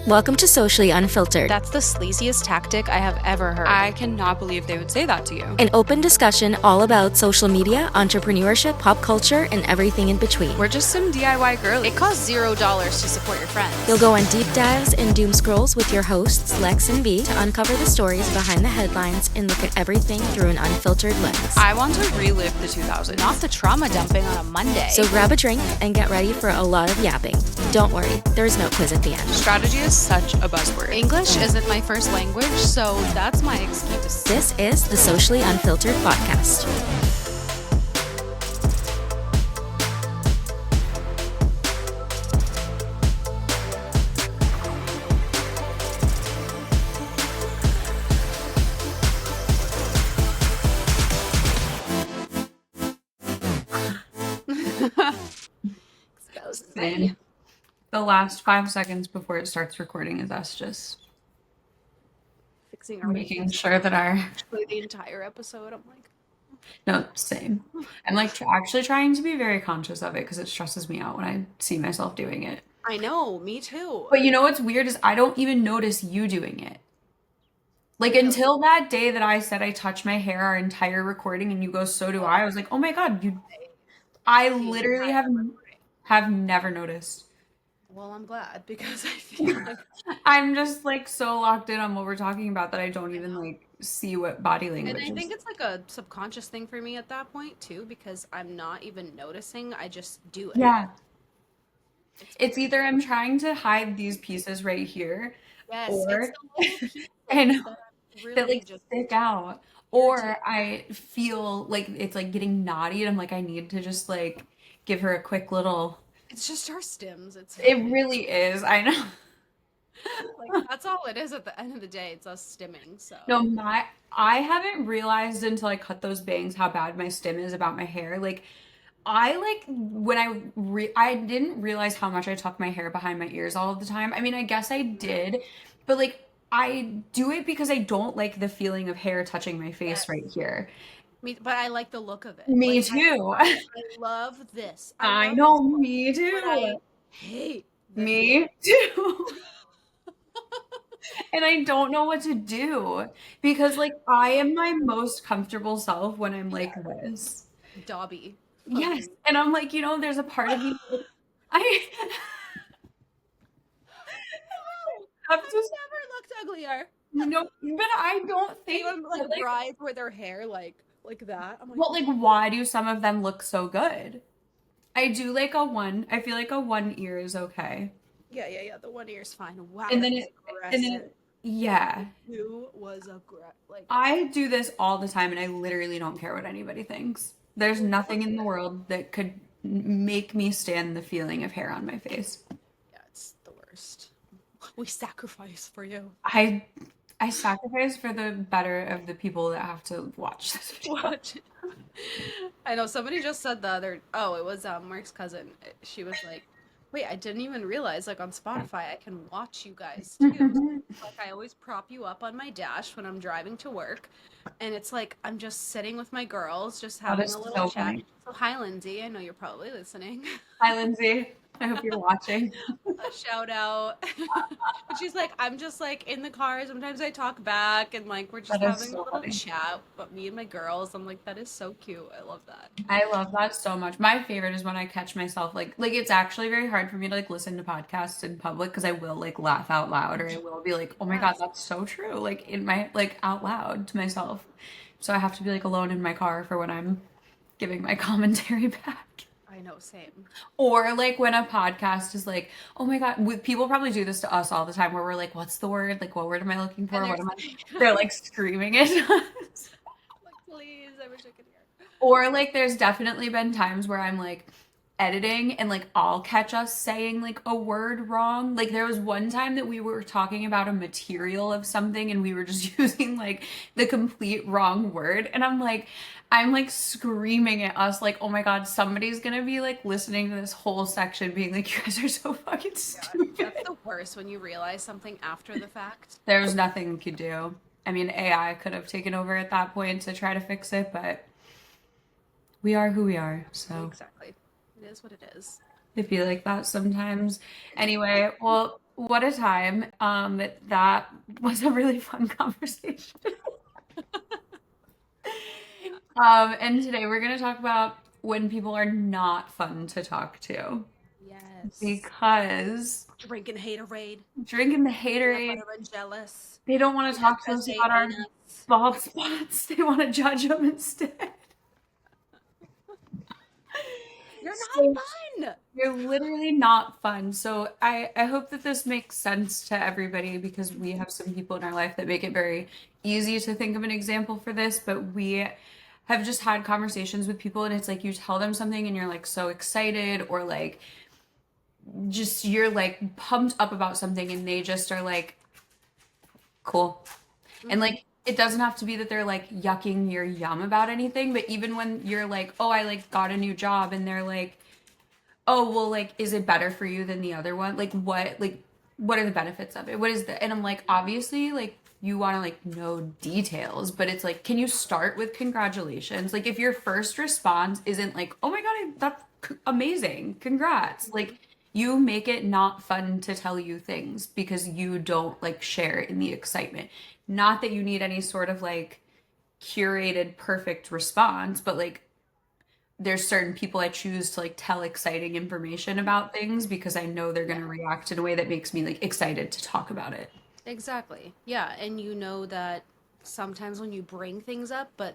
Welcome to Socially Unfiltered, That's the sleaziest tactic I have ever heard. I cannot believe they would say that to you. an open discussion all about social media, entrepreneurship, pop culture, and everything in between. We're just some DIY girlies. It costs $0 to support your friends. You'll go on deep dives and doom scrolls with your hosts, Lex and V, to uncover the stories behind the headlines and look at everything through an unfiltered lens. I want to relive the 2000s. Not the trauma dumping on a Monday. So grab a drink and get ready for a lot of yapping. Don't worry, there's no quiz at the end. Strategy is such a buzzword. English isn't my first language, so that's my excuse. This is the Socially Unfiltered podcast. Same. The last 5 seconds before it starts recording is us just Fixing our making sure that our... actually the entire episode. I'm like, No, same. I'm like actually trying to be very conscious of it because it stresses me out when I see myself doing it. I know, me too. But you know what's weird is I don't even notice you doing it. Like until that day that I said I touched my hair our entire recording and you go, so do I was like, oh my God, I literally have never noticed. Well, I'm glad because I feel like I'm just like so locked in on what we're talking about that I don't even like see what body language and I is. think it's like a subconscious thing for me at that point too, because I'm not even noticing. I just do it. Yeah. It's either I'm trying to hide these pieces right here, Yes, or it's the little pieces I know that that really like just stick out, or I feel like it's like getting naughty and I'm like I need to just like give her a quick little. it's just our stims. It's It really is. I know. like that's all it is at the end of the day. It's us stimming. So No, I haven't realized until I cut those bangs how bad my stim is about my hair. Like I like when I didn't realize how much I tuck my hair behind my ears all of the time. I mean, I guess I did, but like I do it because I don't like the feeling of hair touching my face right here. but I like the look of it. Me Like too. I love this. I love know, this, me but I too. hate the Me too. And I don't know what to do because like I am my most comfortable self when I'm like this. Dobby. Yes. And I'm like, there's a part of me I have to Never looked uglier. but I don't think Even like that, brides with their hair like that. I'm like, well, like why do some of them look so good? I do like I feel like a one ear is okay. yeah. The one ear's fine. Wow, And that then was aggressive. yeah. Who was aggressive? Like, I do this all the time and I literally don't care what anybody thinks. There's nothing in the world that could make me stand the feeling of hair on my face. yeah, it's the worst. We sacrifice for you. I sacrifice for the better of the people that have to watch this video. What? I know somebody just said the other. Oh, it was Mark's cousin. She was like, "Wait, I didn't even realize like on Spotify I can watch you guys too." Like I always prop you up on my dash when I'm driving to work, and it's like I'm just sitting with my girls, just That having is a little so chat. funny. So hi, Lindsay. I know you're probably listening. Hi, Lindsay. I hope you're watching. A shout out. And she's like, I'm just like in the car. Sometimes I talk back and like we're just That is having a so little funny. chat, but me and my girls, I'm like, that is so cute. I love that. I love that so much. My favorite is when I catch myself like it's actually very hard for me to like listen to podcasts in public because I will like laugh out loud or I will be like, "Oh my God, that's so true." Like in my like out loud to myself. So I have to be like alone in my car for when I'm giving my commentary back. I know, same. Or like when a podcast is like, "Oh my God," people probably do this to us all the time where we're like, "What's the word? Like what word am I looking for? And What there's am I?" They're like screaming it. like, please, I wish I could hear. Or like there's definitely been times where I'm like editing and like I'll catch us saying like a word wrong. Like there was one time that we were talking about a material of something and we were just using like the complete wrong word and I'm like screaming at us like, "Oh my God, somebody's gonna be like listening to this whole section being like, you guys are so fucking stupid." That's the worst when you realize something after the fact. There was nothing we could do. I mean, AI could have taken over at that point to try to fix it, but we are who we are, so Exactly. It is what it is. I feel like that sometimes. Anyway, well, what a time. That was a really fun conversation. And today we're going to talk about when people are not fun to talk to Yes. because Drinking haterade, drinking the peanut haterade, butter and jealous, they don't want to talk to us PSA about our anus. bald spots. They want to judge them instead. You're So not fun. you're literally not fun. So I hope that this makes sense to everybody because we have some people in our life that make it very easy to think of an example for this, but we have just had conversations with people and it's like you tell them something and you're like so excited or like just you're like pumped up about something and they just are like cool. And Mm-hmm. like it doesn't have to be that they're like yucking your yum about anything, but even when you're like, "Oh, I like got a new job," and they're like, "Oh, well, like, is it better for you than the other one? What are the benefits of it? What is the?" And I'm like, obviously, like, you want to like know details, but it's like, can you start with congratulations? Like, if your first response isn't like, "Oh my God, that's amazing, congrats!" Like, you make it not fun to tell you things because you don't like share in the excitement. Not that you need any sort of like curated perfect response, but like there's certain people I choose to like tell exciting information about things because I know they're going Yeah, to react in a way that makes me like excited to talk about it. exactly. Yeah, and you know that sometimes when you bring things up, but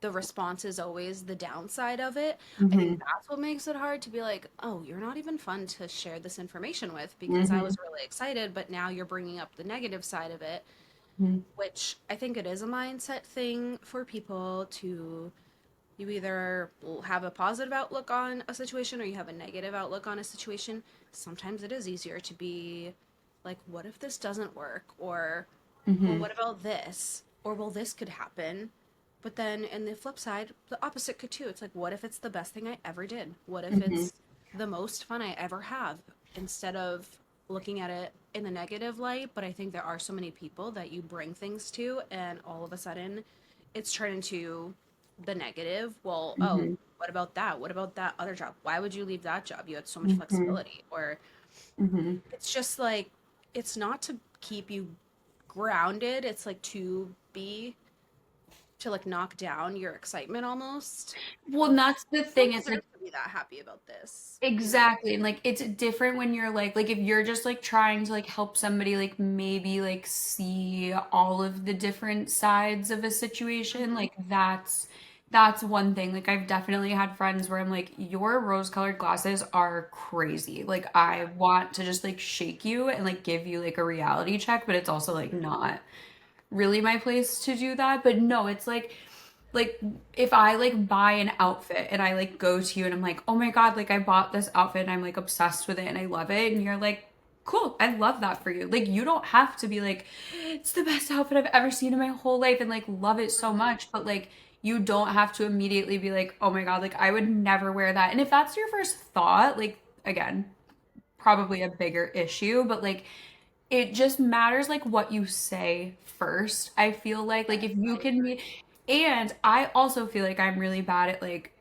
the response is always the downside of it. I think Hmm. that's what makes it hard to be like, oh, you're not even fun to share this information with because I Hmm. was really excited, but now you're bringing up the negative side of it, which I think it is a mindset thing for people to. You either have a positive outlook on a situation or you have a negative outlook on a situation. Sometimes it is easier to be like, what if this doesn't work? Or, well, Hmm. what about this? Or, well, this could happen. But then, in the flip side, the opposite could too. It's like, what if it's the best thing I ever did? What if Hmm. it's the most fun I ever have? Instead of looking at it in the negative light. But I think there are so many people that you bring things to, and all of a sudden, it's turned into the negative. Well, oh, Hmm. what about that? What about that other job? Why would you leave that job? You had so much Hmm. flexibility. Or Hmm. it's just like, it's not to keep you grounded. It's like to like knock down your excitement almost Well, and of that's the you don't thing. It's like deserve to be that happy about this, you know? exactly. And like it's different when you're like if you're just like trying to like help somebody like maybe like see all of the different sides of a situation, Mm-hmm. like that's one thing. Like I've definitely had friends where I'm like your rose-colored glasses are crazy. Like I Yeah. want to just like shake you and like give you like a reality check, but it's also like Mm-hmm. not really my place to do that. But no, it's like if I like buy an outfit and I like go to you and I'm like, "Oh my God, like I bought this outfit and I'm like obsessed with it and I love it." And you're like, "Cool, I love that for you." Like you don't have to be like, "It's the best outfit I've ever seen in my whole life," and like love it so Mm-hmm. much, but like you don't have to immediately be like, "Oh my God, like I would never wear that." And if that's your first thought, like again, probably a bigger issue, but like it just matters like what you say first. I feel like Yes, if you I can agree. be, and I also feel like I'm really bad at like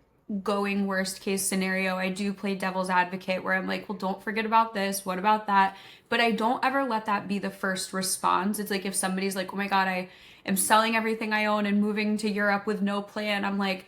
going worst case scenario. I do play devil's advocate where I'm like, well, don't forget about this. What about that? But I don't ever let that be the first response. It's like if somebody's like, oh my God, I am selling everything I own and moving to Europe with no plan. I'm like,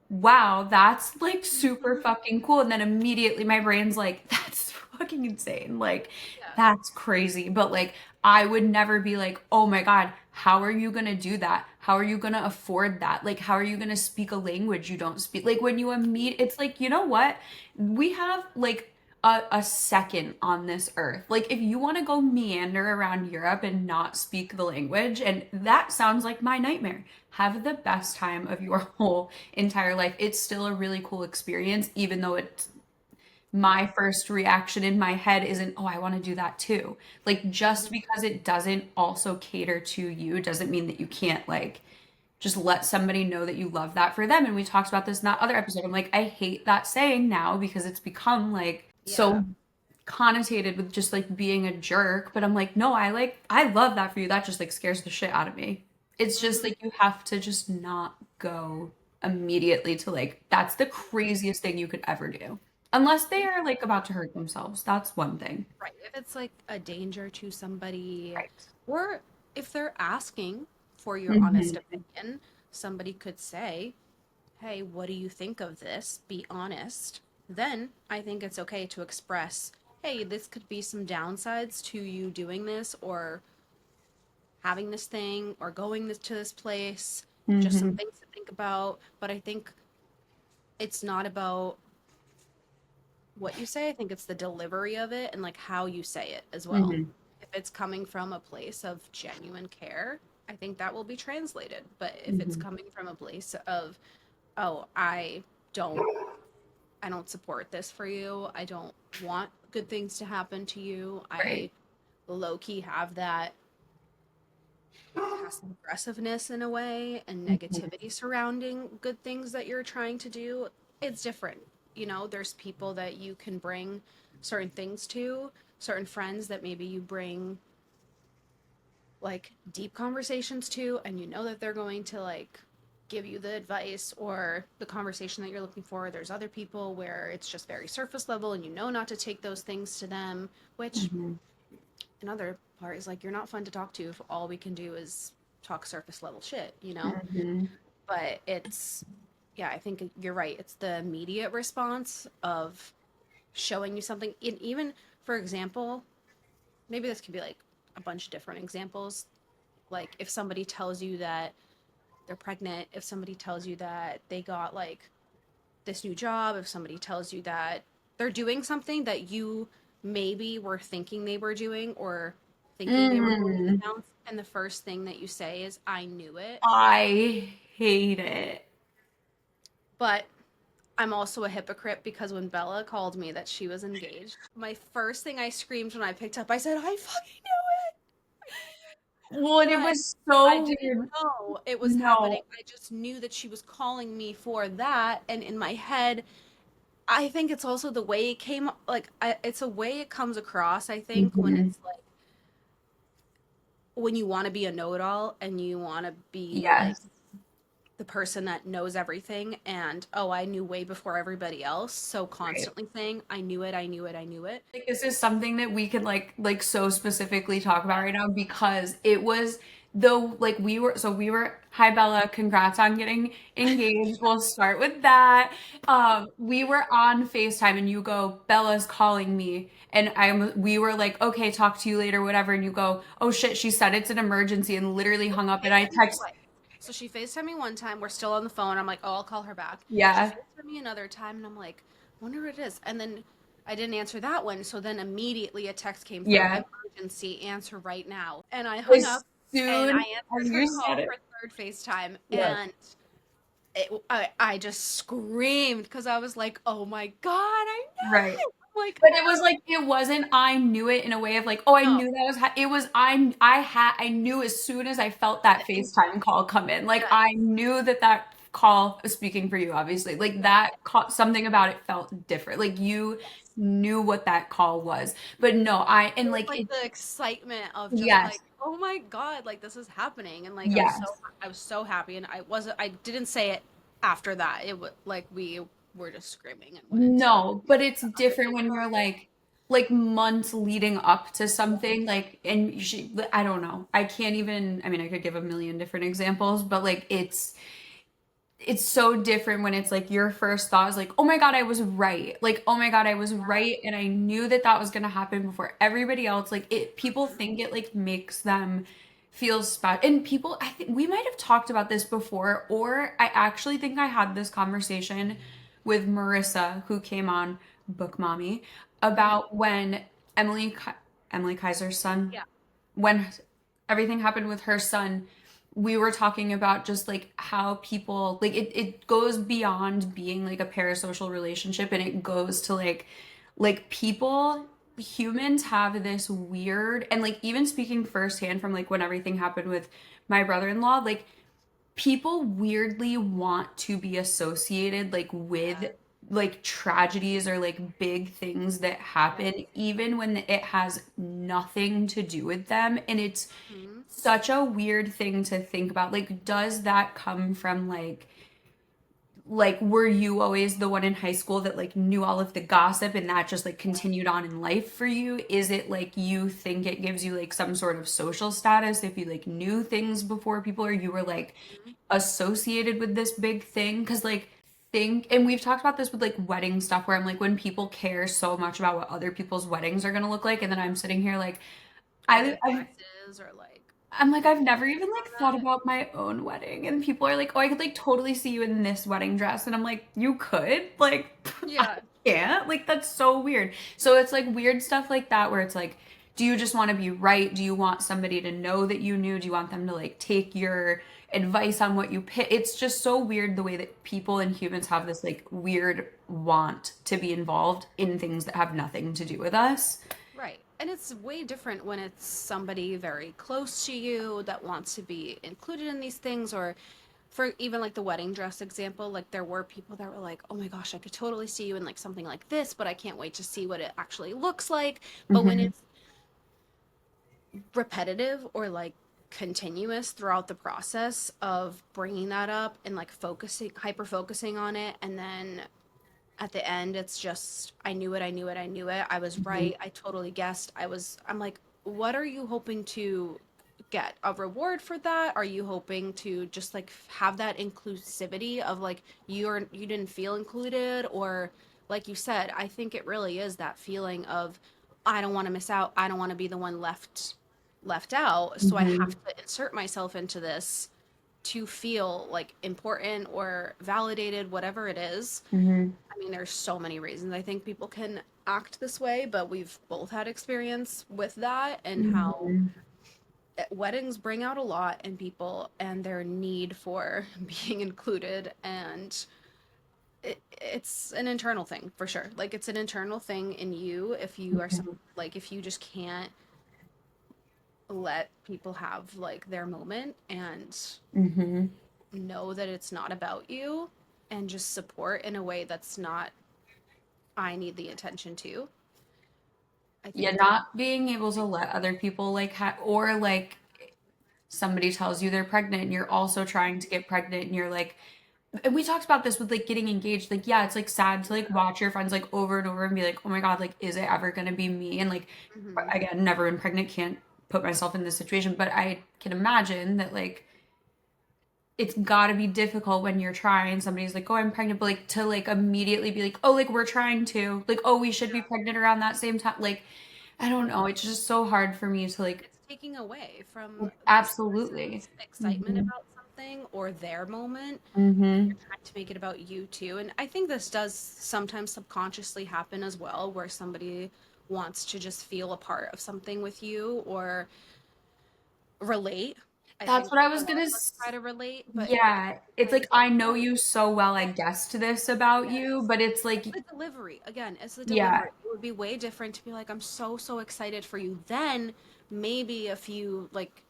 wow, that's like super Mm-hmm. fucking cool. And then immediately my brain's like, that's fucking insane. Like, Yeah. that's crazy. But like, I would never be like, oh my God, how are you gonna do that? How are you gonna afford that? Like, how are you gonna speak a language you don't speak? Like, when you meet, it's like, you know what? We have like a second on this earth. Like, if you wanna go meander around Europe and not speak the language, and that sounds like my nightmare, have the best time of your whole entire life. It's still a really cool experience, even though it's Yeah. my first reaction in my head isn't, oh, I want to do that too. Like, just Mm-hmm. because it doesn't also cater to you doesn't mean that you can't, like, just let somebody know that you love that for them. And we talked about this in that other episode. I'm like, I hate that saying now because it's become like Yeah. so connotated with just like being a jerk. But I'm like, no, I love that for you. That just like scares the shit out of me. It's just Mm-hmm. like you have to just not go immediately to like, that's the craziest thing you could ever do. Unless they are like about to hurt themselves. That's one thing. Right. If it's like a danger to somebody, Right. or if they're asking for your honest Hmm. opinion, somebody could say, hey, what do you think of this? Be honest. Then I think it's okay to express, hey, this could be some downsides to you doing this or having this thing or going to this place, just some Hmm. things to think about. But I think it's not about what you say. I think it's the delivery of it and like how you say it as well. Hmm. If it's coming from a place of genuine care, I think that will be translated. But if it's Hmm. coming from a place of, oh, don't I don't support this for you. I don't want good things to happen to you. I Right. low key have that passive aggressiveness in a way and Hmm. negativity surrounding good things that you're trying to do. It's different. You know, there's people that you can bring certain things to, certain friends that maybe you bring like deep conversations to, and you know that they're going to like give you the advice or the conversation that you're looking for. There's other people where it's just very surface level and you know not to take those things to them, which Hmm. another part is like you're not fun to talk to if all we can do is talk surface level shit, you know? Hmm. But it's, yeah, I think you're right. It's the immediate response of showing you something. And even, for example, maybe this could be like a bunch of different examples. Like if somebody tells you that they're pregnant, if somebody tells you that they got like this new job, if somebody tells you that they're doing something that you maybe were thinking they were doing or thinking they were going to Mm. announce, and the first thing that you say is, I knew it. I hate it. But I'm also a hypocrite because when Bella called me that she was engaged, my first thing I screamed when I picked up, I said, I fucking knew it. Well, and it But was I so didn't weird. know it was happening. No. I just knew that she was calling me for that. And in my head, I think it's also the way it came, like, it's a way it comes across, I think, when Hmm. it's like, when you want to be a know it all and you want to be like Yes. the person that knows everything and, oh, I knew way before everybody else. So Right. constantly saying, I knew it, I knew it, I knew it. Like this is something that we could like so specifically talk about right now because it was though like we were hi Bella, congrats on getting engaged. We'll start with that. We were on FaceTime and you go, Bella's calling me. And we were like, okay, talk to you later, whatever. And you go, oh shit, she said it's an emergency and literally hung up and I FaceTime me text, twice. So she FaceTimed me one time. We're still on the phone. I'm like, oh, I'll call her back. She yeah, FaceTimed me another time, and I'm like, wonder what it is. And then I didn't answer that one. So then immediately a text came through, yeah. emergency, answer right now. And I hung As up, and soon I as answered her you said call, it. her third FaceTime, Yeah. and I just screamed because I was like, oh my God, I Right. knew it. I'm like, But it was like it wasn't I knew it in a way of like, oh, I no, knew that was it was I knew as soon as I felt the that instant. FaceTime call come in. Like Yes, I knew that call speaking for you obviously. Like yes, that call, something about it felt different. Like you yes. knew what that call was. But no, I It and was like like it the excitement of just yes. like, oh my God, like this is happening. And like Yes. I was so happy and I didn't say it after that. It was like we were just screaming and went into No, but it's the other different thing when about you're it. like months leading up to something like and I don't know. I can't even I mean I could give a million different examples, but like it's so different when it's like your first thought is like, "Oh my God, I was right." Like, "Oh my God, I was right and I knew that that was going to happen before everybody else." Like it people Mhm. think it like makes them feel special. And people I think we might have talked about this before or I actually think I had this conversation with Marissa who came on Book Mommy Mhm. about when Emily Kaiser's son Yeah. when everything happened with her son, we were talking about just like how people like it goes beyond being like a parasocial relationship and it goes to like people humans have this weird and like even speaking firsthand from like when everything happened with my brother-in-law like people weirdly want to be associated like with Yeah. like tragedies or like big things that Yeah. happen even when it has nothing to do with them and it's Mhm. such a weird thing to think about like does that come from like, were you always the one in high school that like knew all of the gossip and that just like continued on in life for you? Is it like you think it gives you like some sort of social status if you like knew things before people, or you were like Mhm. associated with this big thing? Because like think, and we've talked about this with like wedding stuff where I'm like, when people care so much about what other people's weddings are gonna look like, and then I'm sitting here like Or I their I've dresses or like I'm like, I've never even opinions like on thought that. about my own wedding. And people are like, oh, I could like totally see you in this wedding dress. And I'm like, you could? Like, I Yeah. can't. Like, that's so weird. So it's like weird stuff like that where it's like, do you just want to be right? Do you want somebody to know that you knew? Do you want them to like take your advice on what you pick? It's just so weird the way that people and humans have this like weird want to be involved in things that have nothing to do with us. Right. And it's way different when it's somebody very close to you that wants to be included in these things, or for even like the wedding dress example, like there were people that were like, "Oh my gosh, I could totally see you in like something like this, but I can't wait to see what it actually looks like." But when Hmm. it's repetitive or like continuous throughout the process of bringing that up and like focusing hyper focusing on it, and then at the end it's just I knew it, I knew it, I knew it, I was Hmm. right, I totally guessed, I'm like, what are you hoping to get a reward for that? Are you hoping to just like have that inclusivity of like you didn't feel included? Or like you said, I think it really is that feeling of I don't want to miss out, I don't want to be the one left out, so I have Hmm. to insert myself into this to feel like important or validated, whatever it is. Hmm. I mean, there's so many reasons I think people can act this way, but we've both had experience with that and how Hmm. weddings bring out a lot in people and their need for being included. And it's an internal thing for sure. Like, it's an internal thing in you if you are some, like, if you just can't let people have like their moment and Hmm. know that it's not about you, and just support in a way that's not I need the attention too. I Yeah, think there's not being able to let other people like or like somebody tells you they're pregnant and you're also trying to get pregnant and you're like, and we talked about this with like getting engaged. Like, yeah, it's like sad to like watch your friends like over and over and be like, oh my God, like, is it ever gonna be me? And like, hmm again, never been pregnant, can't put myself in this situation, but I can imagine that like it's gotta be difficult when you're trying. Somebody's like, oh, I'm pregnant, but like to like immediately be like, oh, like we're trying to, like, oh, we should be yeah, pregnant around that same time. Like, I don't know. It's just so hard for me to like, it's taking away from this absolutely. person's excitement Hmm. about something or their moment. Hmm. You're trying to make it about you too. And I think this does sometimes subconsciously happen as well, where somebody wants to just feel a part of something with you or relate. I That's think what I a was lot gonna of us try to relate, but Yeah, it's I like I know yeah, you so well, I yeah, guessed this about you, yes. but it's It's like, the delivery. Again, it's the yeah, delivery. It would be way different to be like, I'm so, so excited for you. Then maybe a few like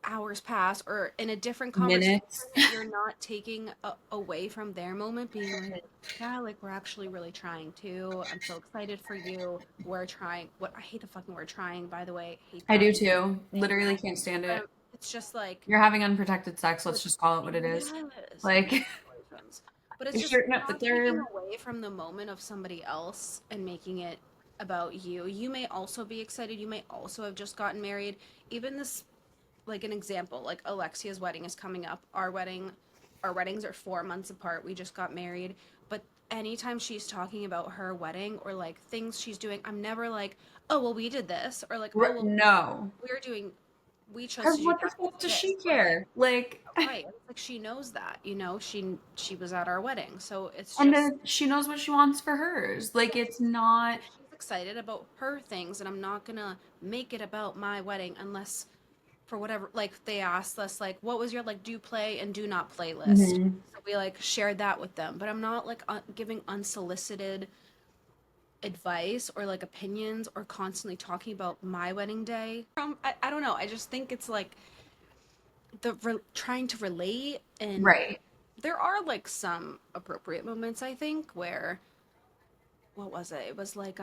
hours pass or in a different conversation, minutes. you're not taking away from their moment, being like, yeah, like we're actually really trying to. I'm so excited for you. We're trying. What I hate the fucking word trying, by the way. Hate I that. do too. Saying Literally that. can't stand it. It's just like You're having unprotected sex, let's with just call it what it is. yes, Like, congratulations. But it's just you're no, not taking they're away from the moment of somebody else and making it about you. You may also be excited. You may also have just gotten married. Even this, like an example, like Alexia's wedding is coming up. Our weddings are 4 months apart. We just got married. But anytime she's talking about her wedding or like things she's doing, I'm never like, oh, well, we did this. Or like, oh, well, no. we're doing, we chose Cause to do what the that fuck does this. she Or like, care? Like, right. It's like she knows that, she was at our wedding. So it's and just she knows what she wants for hers. Like, yes. it's not, So she's excited about her things, and I'm not gonna make it about my wedding unless for whatever, like they asked us like what was your like do play and do not play list. Mhm. So we like shared that with them, but I'm not like giving unsolicited advice or like opinions or constantly talking about my wedding day. I don't know. I just think it's like trying to relate, and Right. there are like some appropriate moments I think where what was it? It was like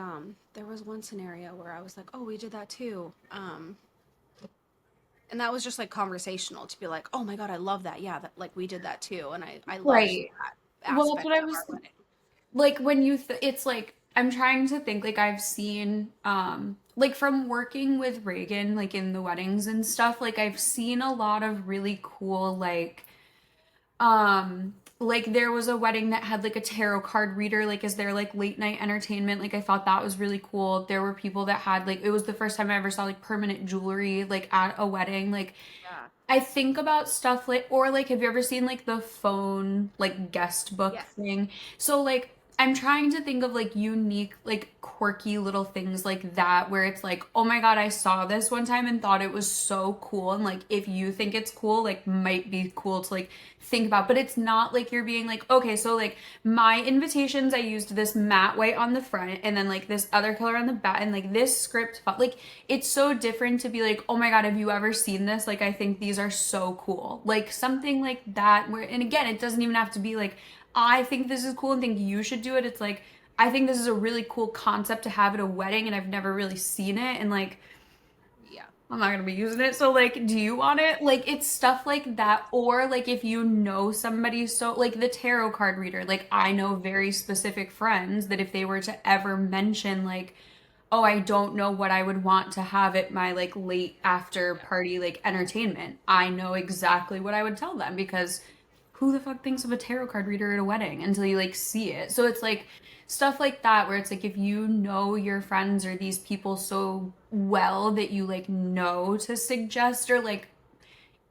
there was one scenario where I was like, "Oh, we did that too." And that was just like conversational to be like, "Oh my God, I love that. Yeah, that like we did that too." And I loved Right. that. Well, that's what aspect I of was our wedding. like when you it's like I'm trying to think like I've seen like from working with Reagan like in the weddings and stuff like I've seen a lot of really cool like there was a wedding that had like a tarot card reader like as their like late night entertainment. Like I thought that was really cool. There were people that had like it was the first time I ever saw like permanent jewelry like at a wedding. Like Yeah. I think about stuff like, or like, have you ever seen like the phone, like guest book Yes. thing? So, like, I'm trying to think of like unique, like quirky little things like that where it's like, oh my God, I saw this one time and thought it was so cool. And like, if you think it's cool, like, might be cool to like think about, but it's not like you're being like, okay, so like my invitations, I used this matte white on the front and then like this other color on the back and like this script, like, it's so different to be like, oh my God, have you ever seen this? Like, I think these are so cool. Like something like that where, and again, it doesn't even have to be like, I think this is cool and think you should do it. It's like, I think this is a really cool concept to have at a wedding and I've never really seen it. And like, Yeah. I'm not gonna be using it. So like, do you want it? Like it's stuff like that. Or like if you know somebody so like the tarot card reader, like I know very specific friends that if they were to ever mention like, oh, I don't know what I would want to have at my like late after Yeah. party like entertainment, I know exactly what I would tell them because who the fuck thinks of a tarot card reader at a wedding until you like see it? So it's like stuff like that where it's like if you know your friends or these people so well that you like know to suggest or like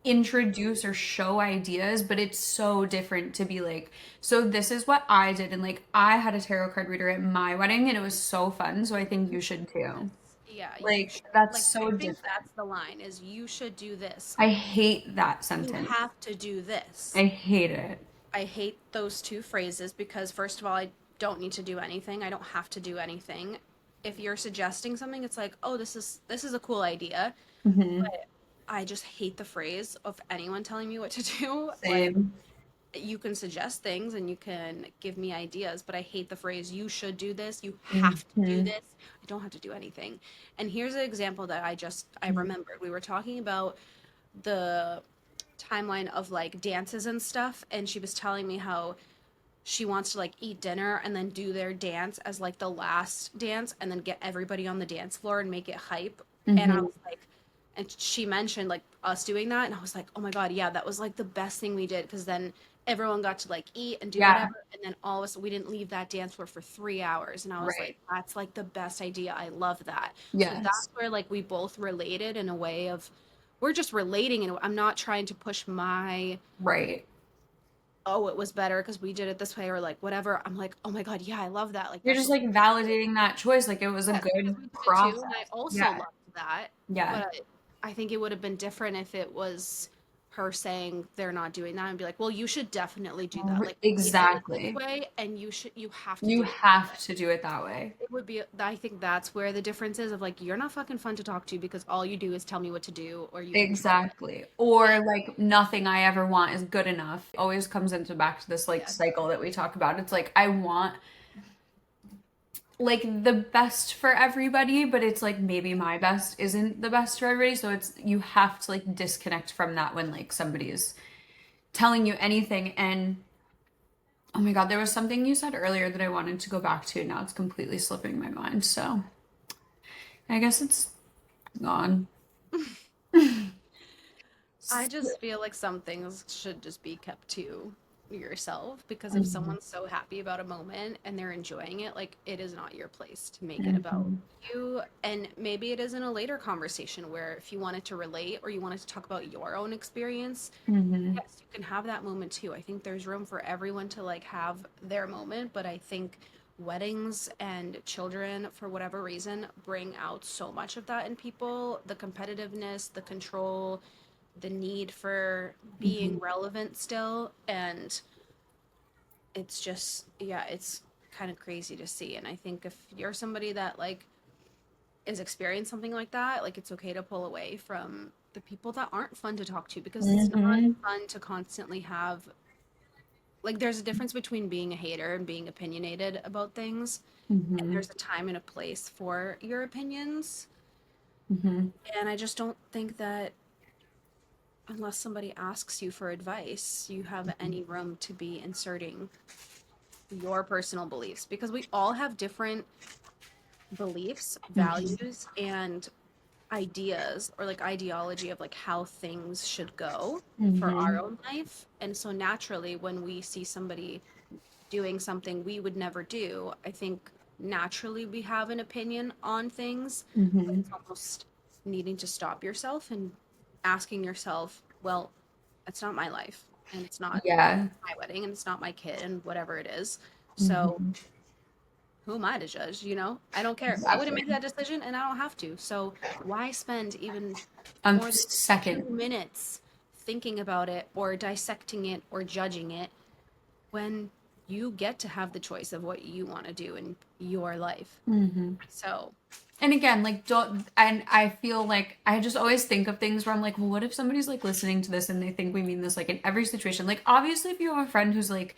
introduce or show ideas, but it's so different to be like, so this is what I did and like I had a tarot card reader at my wedding and it was so fun, so I think you should too. Yeah, you Like should. that's Like, so I think different. that's the line is you should do this. I hate that You sentence. have to do this. I hate it. I hate those two phrases because first of all, I don't need to do anything. I don't have to do anything. If you're suggesting something, it's like, "Oh, this is a cool idea." Hmm. But I just hate the phrase of anyone telling me what to do. Like, Same. you can suggest things and you can give me ideas, but I hate the phrase, you should do this, you have to do Hmm. this. I don't have to do anything. And here's an example that I remembered. We were talking about the timeline of like dances and stuff, and she was telling me how she wants to like eat dinner and then do their dance as like the last dance and then get everybody on the dance floor and make it hype. And I Hmm. was like, and she mentioned like us doing that, and I was like, oh my God, yeah, that was like the best thing we did because then everyone got to like eat and do Yeah. whatever, and then all of us we didn't leave that dance floor for 3 hours, and I was like, Right. that's like the best idea. I love that. So Yes. that's where like we both related in a way of we're just relating, and I'm not trying to push my Right. oh, it was better because we did it this way or like whatever. I'm like, oh my God, yeah, I love that. Like You're that's just so like validating that choice. Like it was a yes, because good we did it too, and I process. also Yeah. loved that. Yeah. But I think it would have been different if it was her saying they're not doing that and be like, well, you should definitely do that. Like we did it this Exactly. way, and you have to You do it that way. have to do it that way. It would be. I think that's where the difference is of like you're not fucking fun to talk to because all you do is tell me what to do or you control it. Exactly. Or like nothing I ever want is good enough. Always comes into back to this like Yes. cycle that we talk about. It's like I want like the best for everybody, but it's like maybe my best isn't the best for everybody. So it's you have to like disconnect from that when like somebody is telling you anything. And oh my God, there was something you said earlier that I wanted to go back to. Now it's completely slipping my mind. So I guess it's gone. I just feel like some things should just be kept to yourself because if Mhm. someone's so happy about a moment and they're enjoying it, like it is not your place to make it about Mhm. you. And maybe it is in a later conversation where if you wanted to relate or you wanted to talk about your own experience, Mhm. yes, you can have that moment too. I think there's room for everyone to like have their moment, but I think weddings and children, for whatever reason, bring out so much of that in people, the competitiveness, the control, the need for being Mhm. relevant still, and it's just yeah, it's kind of crazy to see. And I think if you're somebody that like is experiencing something like that, like it's okay to pull away from the people that aren't fun to talk to because it's not Mhm. fun to constantly have like there's a difference between being a hater and being opinionated about things, and Mhm. there's a time and a place for your opinions, Mhm. and I just don't think that unless somebody asks you for advice, you have any room to be inserting your personal beliefs, because we all have different beliefs, values, and ideas, or like ideology of like how things should go for our own life. And so naturally, when we see somebody doing something we would never do, I think naturally we have an opinion on things, but it's almost needing to stop yourself and asking yourself, well, it's not my life, and it's not Yeah. my wedding, and it's not my kid, and whatever it is. So Mm-hmm. who am I to judge? I don't care. I wouldn't Exactly. make that decision, and I don't have to. So why spend even more than Second. 2 minutes thinking about it or dissecting it or judging it when you get to have the choice of what you want to do in your life? So, And again, like, don't, and I feel like I just always think of things where I'm like, well, what if somebody's like listening to this and they think we mean this like in every situation? Like, obviously, if you have a friend who's like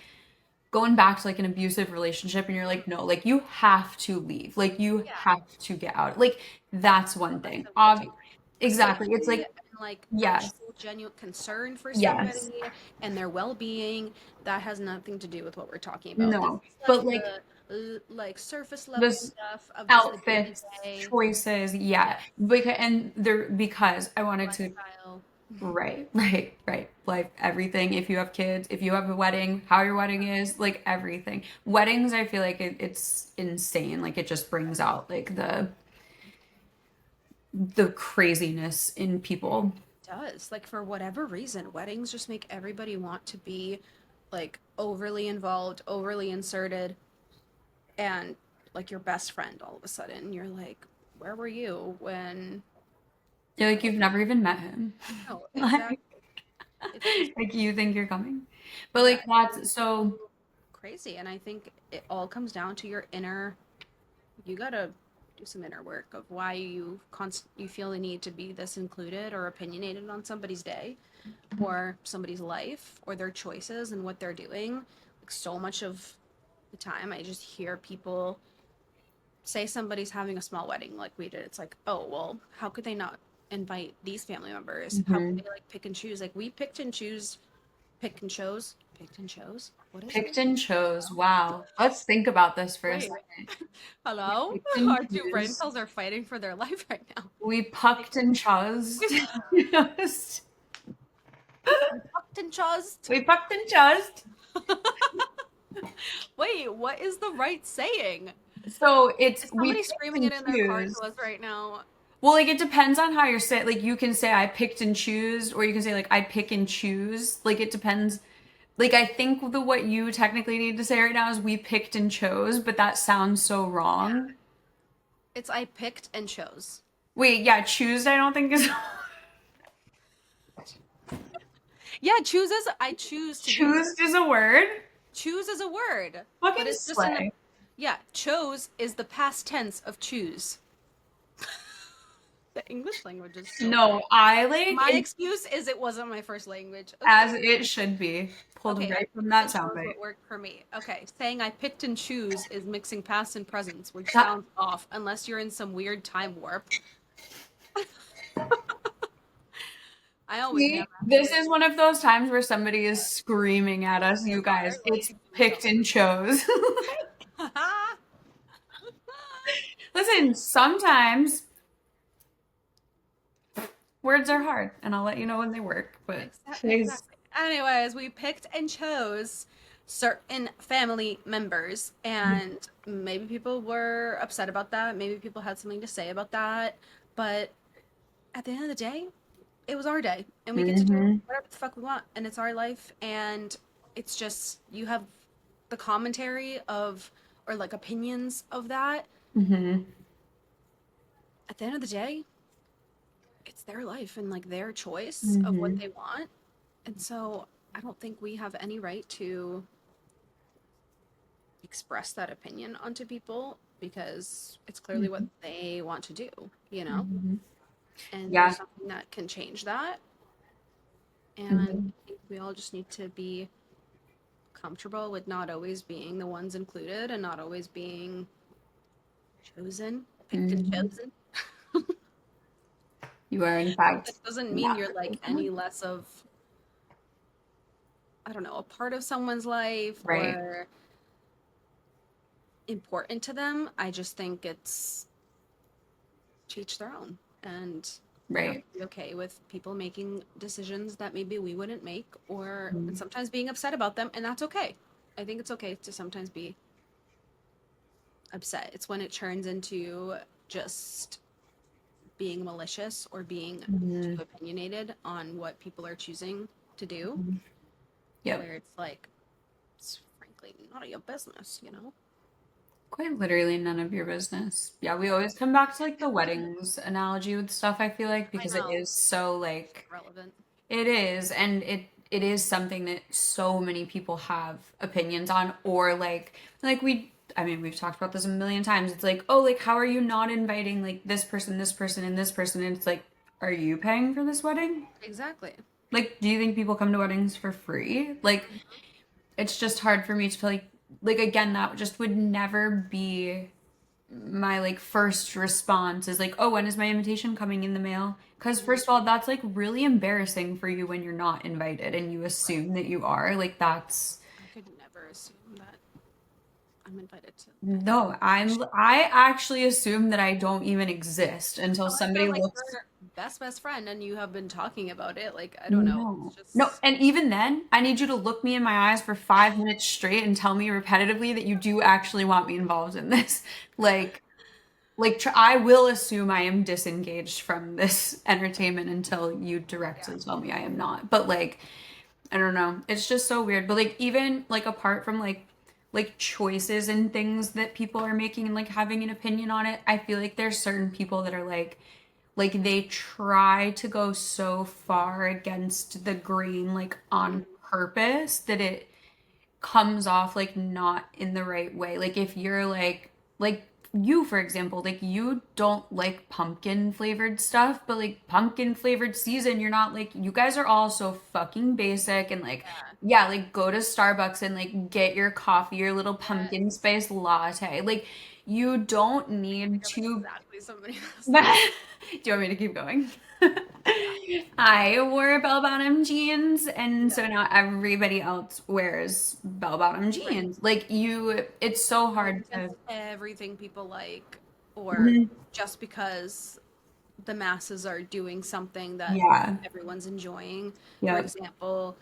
going back to like an abusive relationship and you're like, no, like, you have to leave, like, you yeah, have to get out, like, that's one that's thing. the real deal. But Exactly. It's safety like, and like yes, actual genuine concern for yes, somebody and their well-being, that has nothing to do with what we're talking about. This no, is but like like, the like surface level this stuff of just the outfits, day-to-day. choices, yeah, Yeah, because I wanted to. lifestyle. Right, right, right. Like everything. If you have kids, if you have a wedding, how your wedding is, like everything. Weddings, I feel like it's insane. Like it just brings out like the craziness in people. Does, like, for whatever reason, weddings just make everybody want to be like overly involved, overly inserted, and like your best friend all of a sudden. You're like, where were you when, You're like like, you've never even met him. no, Like, exactly. It's just, like you think you're coming. But yeah, like it's that's so so crazy. And I think it all comes down to your inner, you gotta do some inner work of why you feel the need to be this included or opinionated on somebody's day or somebody's life or their choices and what they're doing. Like, so much of the time I just hear people say somebody's having a small wedding like we did. It's like, oh, well, how could they not invite these family members? How could mhm. they like pick and choose? Like, we picked and chose, picked and chose. What is it? Picked and chose. Wow. Let's think about this for a Wait, second. We hello? picked and Our two brain choose. cells are fighting for their life right now. We Like, pucked and chose. Just- we picked and chose. we pucked and chose. Wait, what is the right saying? So it's Is we somebody picked screaming it and in their car to choose. us right now? Well, like it depends on how you're saying. Like you can say I picked and choose, or you can say like I pick and choose. Like it depends. Like I think the what you technically need to say right now is we picked and chose, but that sounds so wrong. It's I picked and chose. Wait, yeah, choose I don't think is Yeah, chooses. I choose to do this. choose is a word. Choose is a word, but Fucking it's just in the, slay. yeah, chose is the past tense of choose. The English language is so No, great. I like My in, excuse is it wasn't my first language. as Okay. it should be. Pulled Okay, I right from picked that and chose soundbite. what worked for me. Okay, saying I picked and choose is mixing past and presents, which That, sounds off unless you're in some weird time warp. I always am, see, this actually. is one of those times where somebody is screaming at Screaming us, in their you car, guys. like, It's do picked something. and chose. Listen, sometimes words are hard, and I'll let you know when they work. But today's Exactly. Anyways, we picked and chose certain family members, and maybe people were upset about that. Maybe people had something to say about that. But at the end of the day, it was our day, and we get to do hmm whatever the fuck we want, and it's our life. And it's just, you have the commentary of, or like opinions of that. hmm At the end of the day, it's their life and like their choice of what hmm they want. And so I don't think we have any right to express that opinion onto people because it's clearly what they want to do, you know? hmm And Yeah. there's nothing that can change that. And hmm I think we all just need to be comfortable with not always being the ones included and not always being chosen, picked and hmm chosen. You are, in That fact, doesn't mean not you're like any less of, I don't know, a part of someone's life right. or important to them. I just think it's to each their own. And we have Right. to be okay with people making decisions that maybe we wouldn't make, or and Mhm. sometimes being upset about them, and that's okay. I think it's okay to sometimes be upset. It's when it turns into just being malicious or being too Mhm. opinionated on what people are choosing to do, Yep. where it's like, it's frankly none of your business, you know? Quite literally none of your business. Yeah, we always come back to like the weddings analogy with stuff, I feel like, I because it know. is so like Relevant. it is, and it is something that so many people have opinions on, or like we I mean, we've talked about this a million times. It's like, oh, like how are you not inviting like this person, and this person? And it's like, are you paying for this wedding? Exactly. Like, do you think people come to weddings for free? Like, it's just hard for me to like again, that just would never be my like first response is like, oh, when is my invitation coming in the mail? Because Mhm. first of all, that's like really embarrassing for you when you're not invited and you Right. assume that you are. Like that's I could never assume that I'm invited to no, anything. I actually assume that I don't even exist until Unless you're somebody like looks. your best friend and you have been talking about it. Like, I don't know. It's No. No, just and even then, I need you to look me in my eyes for 5 minutes straight and tell me repetitively that you do actually want me involved in this. I will assume I am disengaged from this entertainment until you yeah. directly tell me I am not. But like, I don't know. It's just so weird. But like even like apart from like choices and things that people are making and like having an opinion on it, I feel like there's certain people that are like they try to go so far against the grain like on Mhm. purpose that it comes off like not in the right way. Like if you're like you for example, like you don't like pumpkin flavored stuff, but like pumpkin flavored season, you're not like you guys are all so fucking basic and like Yeah. yeah, like go to Starbucks and like get your coffee, your little pumpkin Yes. spice latte. Like you don't I think need of to exactly somebody else. do you want me to keep going? Yeah. I wore bell-bottom jeans, and Yeah. so now everybody else wears bell-bottom Right. jeans. Like you, it's so Going hard to. against everything people like, or Mhm. just because the masses are doing something that Yeah. everyone's enjoying. For Yep. example,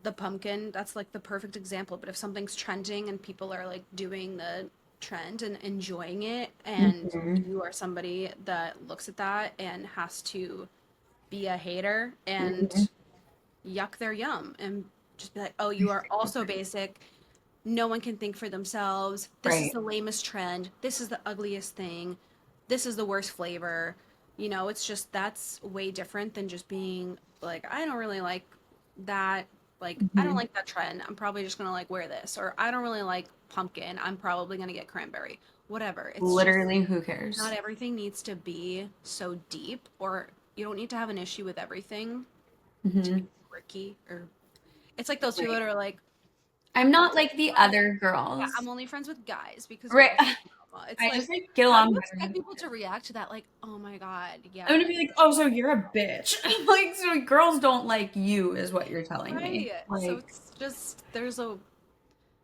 the pumpkin, that's like the perfect example. But if something's trending and people are like doing the trend and enjoying it, and Mhm. you are somebody that looks at that and has to be a hater Mhm. and yuck their yum and just be like, oh, you are also basic. No one can think for themselves. This is Right. the lamest trend. This is the ugliest thing. This is the worst flavor. You know, it's just that's way different than just being like, I don't really like that. Like, I don't Mhm. like that trend. I'm probably just gonna like wear this. Or I don't really like pumpkin. I'm probably gonna get cranberry. Whatever. It's just Literally, who not cares? everything needs to be so deep, or you don't need to have an issue with everything to be Mhm. quirky. Or it's like those people Right. that are like, I'm I'm not only like the friends. other Yeah, girls. I'm only friends with guys because Right. girls are drama. It's I like, just like get how do along you better expect with people to guys. react to that? Like, oh my god, I'm yeah, gonna be like, oh, so you're a bitch. Like, so girls don't like you, is what you're telling me. right. So Like, it's just there's a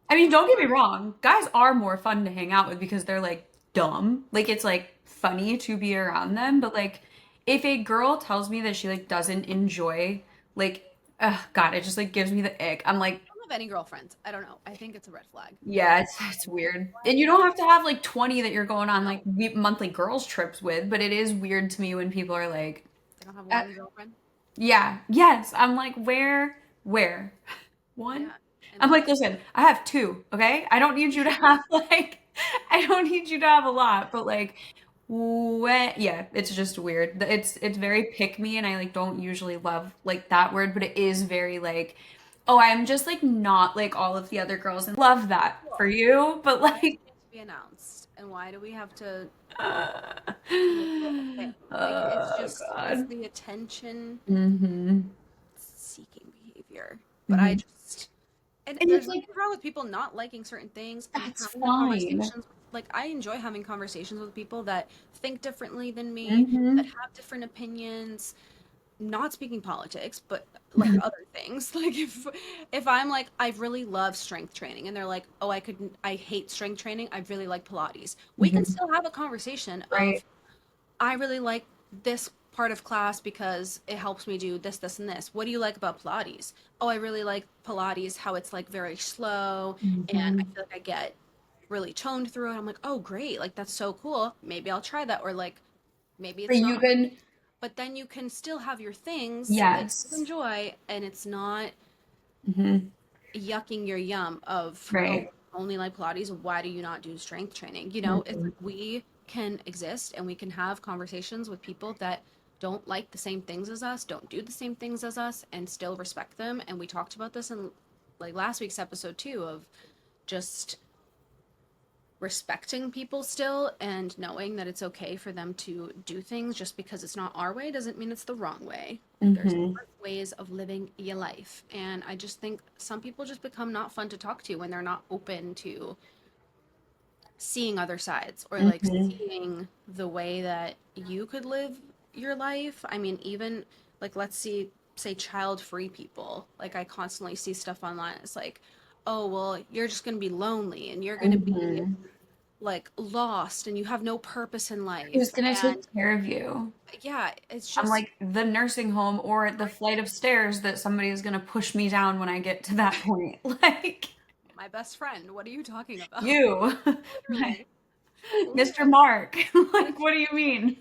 I mean, don't get me fine. wrong. Guys are more fun to hang out with because they're like dumb. Like it's like funny to be around them, but like if a girl tells me that she like doesn't enjoy like God, it just like gives me the ick. I'm like, I don't have any girlfriends. I don't know. I think it's a red flag. yeah, it's weird. And you don't have to have like 20 that you're going on like No, monthly girls trips with, but it is weird to me when people are like, I don't have uh, one girlfriend. yeah, yes. I'm like, where? One? Yeah, I'm and like, listen, I have two, okay? I don't need you to have like, I don't need you to have a lot, but like, when, yeah, it's just weird. It's very pick me, and I like don't usually love like that word, but it is very like, oh, I'm just like not like all of the other girls, and love that for cool. you, but Why does like, it have to be announced? And why do we have to uh, make it a thing? Like, it's oh just it's God. the attention Mm-hmm. seeking behavior. But I Mm-hmm. just And And there's it's like, nothing wrong with people not liking certain things and that's having the fine. conversations. Like, I enjoy having conversations with people that think differently than me, that Mm-hmm. have different opinions, not speaking politics, but like other things. Like if I'm like I really love strength training and they're like, "Oh, I hate strength training. I really like Pilates." We can Hmm. still have a conversation Right. of I really like this part of class because it helps me do this, this, and this. What do you like about Pilates? Oh, I really like Pilates, how it's like very slow and I Hmm. feel like I get really toned through it. I'm like, oh, great. Like, that's so cool. Maybe I'll try that. Or like, maybe But it's you not. can, But then you can still have your things that you yes. enjoy and it's not Hmm. yucking your yum of, oh, Right. only like Pilates. Why do you not do strength training? You know, it's Hmm. like we can exist and we can have conversations with people that don't like the same things as us, don't do the same things as us, and still respect them. And we talked about this in like last week's episode too of just respecting people still and knowing that it's okay for them to do things just because it's not our way doesn't mean it's the wrong way. There's Hmm. different ways of living your life. And I just think some people just become not fun to talk to when they're not open to seeing other sides or like Hmm. seeing the way that you could live your life. I mean, even like let's see say child-free people. Like I constantly see stuff online. It's like, "Oh, well, you're just going to be lonely and you're going to be Hmm. like lost and you have no purpose in Who's life." gonna take And care of you? yeah, it's I'm just like the nursing home or the flight of stairs that somebody is gonna push me down when I get to that point. Like my best friend. What are you talking about? you, Literally. Mr. Literally. Mark. And Like, it's what do you mean?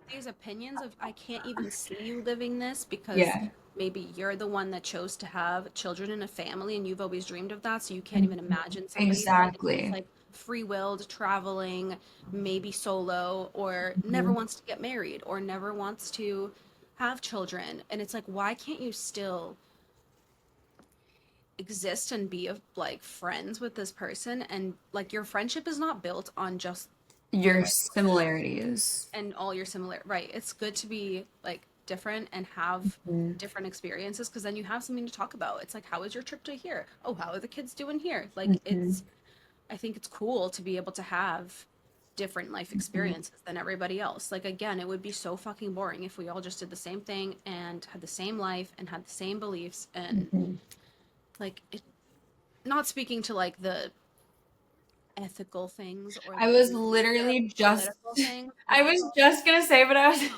these opinions of I can't even see you living this because Yeah. maybe you're the one that chose to have children in a family and you've always dreamed of that, so you can't even Mhm. imagine somebody that is just Exactly. like free-willed, traveling, maybe solo, or never Mhm. wants to get married or never wants to have children. And it's like, why can't you still exist and be of like friends with this person and like your friendship is not built on just your Your like similarities. and all your similar right, it's good to be like different and have Mhm. different experiences because then you have something to talk about. It's like, how was your trip to here? Oh, how are the kids doing here? Like Mhm. it's I think it's cool to be able to have different life Mhm. experiences than everybody else. Like again, it would be so fucking boring if we all just did the same thing and had the same life and had the same beliefs and Mhm. like it, not speaking to like the ethical things or I like was the literally just political things because I that's was all just gonna say, but no.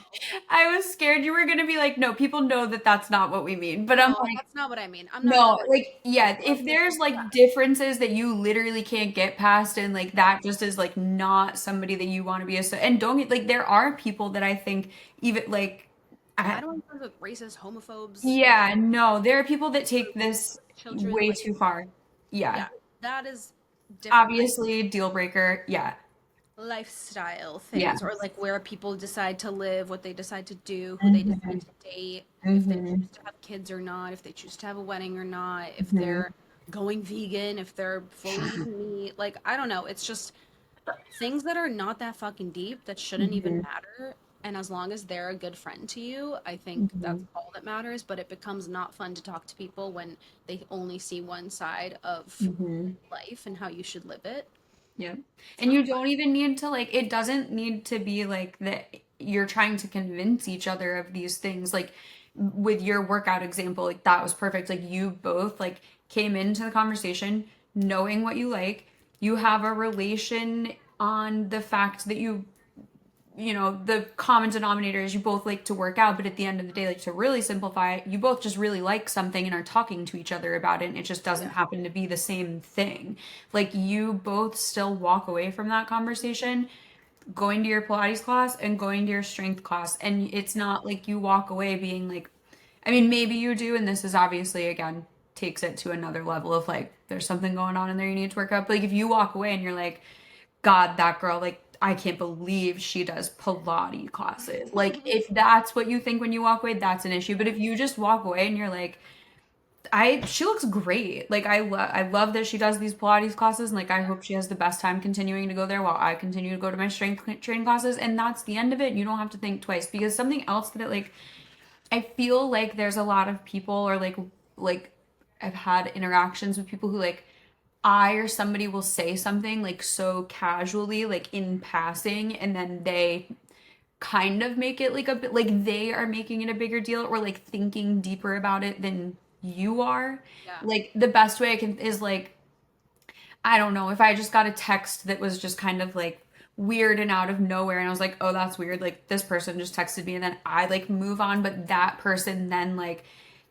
I was scared you were gonna be like, no, people know that that's not what we mean. But I'm No, like, that's not what I mean. I'm not no, even like, like yeah, if levels there's of like that. differences that you literally can't get past and like Right. that just is like not somebody that you want to be and don't get like there are people that I think even like I I, don't want to racist, homophobes, like yeah, no, there are people that take this children, way like too far. Yeah. yeah, that is different. I Obviously, deal breaker. Yeah. lifestyle Yeah. things or like where people decide to live, what they decide to do, who they decide Hmm. to date, if they Hmm. choose to have kids or not, if they choose to have a wedding or not, if Hmm. they're going vegan, if they're fully eating meat. Like I don't know. It's just things that are not that fucking deep that shouldn't even Hmm. matter. And as long as they're a good friend to you, I think that's Hmm. all that matters. But it becomes not fun to talk to people when they only see one side of Hmm. life and how you should live it. Yeah. It's And not you fun. don't even need to like it doesn't need to be like that you're trying to convince each other of these things. Like with your workout example, like that was perfect. Like you both like came into the conversation knowing what you like. You have a relation on the fact that the common denominator is you both like to work out, but at the end of the day, like to really simplify it, you both just really like something and are talking to each other about it, and it just doesn't Yeah. happen to be the same thing. Like you both still walk away from that conversation going to your Pilates class and going to your strength class, and it's not like you walk away being like, I mean, maybe you do, and this is obviously again takes it to another level of like there's something going on in there you need to work out. But like if you walk away and you're like, God, that girl, like, I can't believe she does Pilates classes. Like, if that's what you think when you walk away, that's an issue. But if you just walk away and you're like, she looks great. Like, I love that she does these Pilates classes. And like, I Yeah. hope she has the best time continuing to go there while I continue to go to my strength training classes. And that's the end of it. You don't have to think twice because something else that I feel like there's a lot of people or like I've had interactions with people who like I or somebody will say something like so casually, like in passing, and then they kind of make it like a bit like they are making it a bigger deal or like thinking deeper about it than you are. Yeah. Like the best way I can is like I don't know, if I just got a text that was just kind of like weird and out of nowhere and I was like, "Oh, that's weird." Like this person just texted me and then I like move on, but that person then like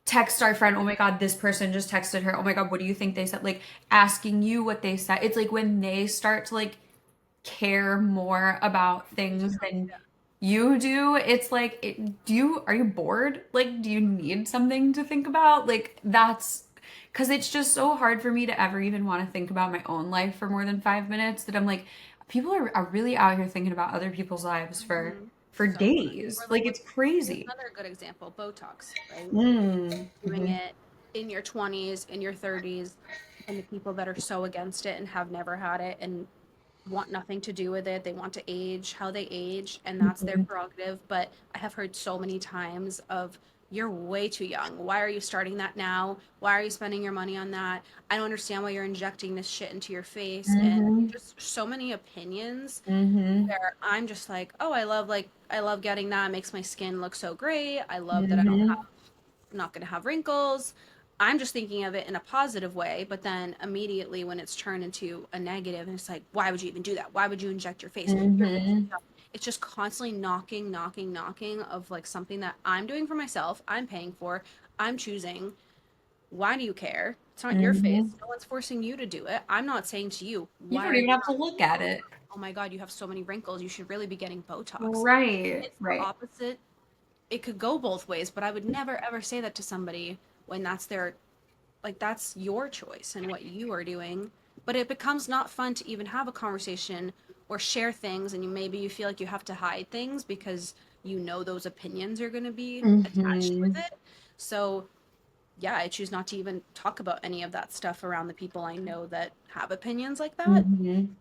text our friend, "Oh my God, this person just texted her. Oh my God, what do you think they said?" Like asking you what they said. It's like when they start to like care more about things than Yeah. you do, it's like are you bored? Like do you need something to think about? Like that's because it's just so hard for me to ever even want to think about my own life for more than 5 minutes that I'm like, people are really out here thinking about other people's lives for So much. days. Or Like like it's here's crazy. another good example, Botox, right? Mm. Doing Mhm. it in your 20s, in your 30s, and the people that are so against it and have never had it and want nothing to do with it. They want to age how they age, and that's their Mhm. prerogative. But I have heard so many times of, you're way too young. Why are you starting that now? Why are you spending your money on that? I don't understand why you're injecting this shit into your face. And Mhm. just so many opinions Mhm. where I'm just like, I love getting that. It makes my skin look so great. I love that Mhm. I'm not going to have wrinkles. I'm just thinking of it in a positive way, but then immediately when it's turned into a negative, and it's like, why would you even do that? Why would you inject your face? Your face is Mhm. young. It's just constantly knocking, knocking, knocking of like something that I'm doing for myself, I'm paying for, I'm choosing. Why do you care? It's not your face. Mhm. No one's forcing you to do it. I'm not saying to you, You why don't are even you have to not? look at it. Oh my God, you have so many wrinkles. You should really be getting Botox. Right, It's the right. opposite. It could go both ways, but I would never ever say that to somebody when that's their, like, that's your choice and what you are doing. But it becomes not fun to even have a conversation or share things, and maybe you feel like you have to hide things because you know those opinions are going to be attached with Mhm. it. So yeah, I choose not to even talk about any of that stuff around the people I know that have opinions like that. Mhm.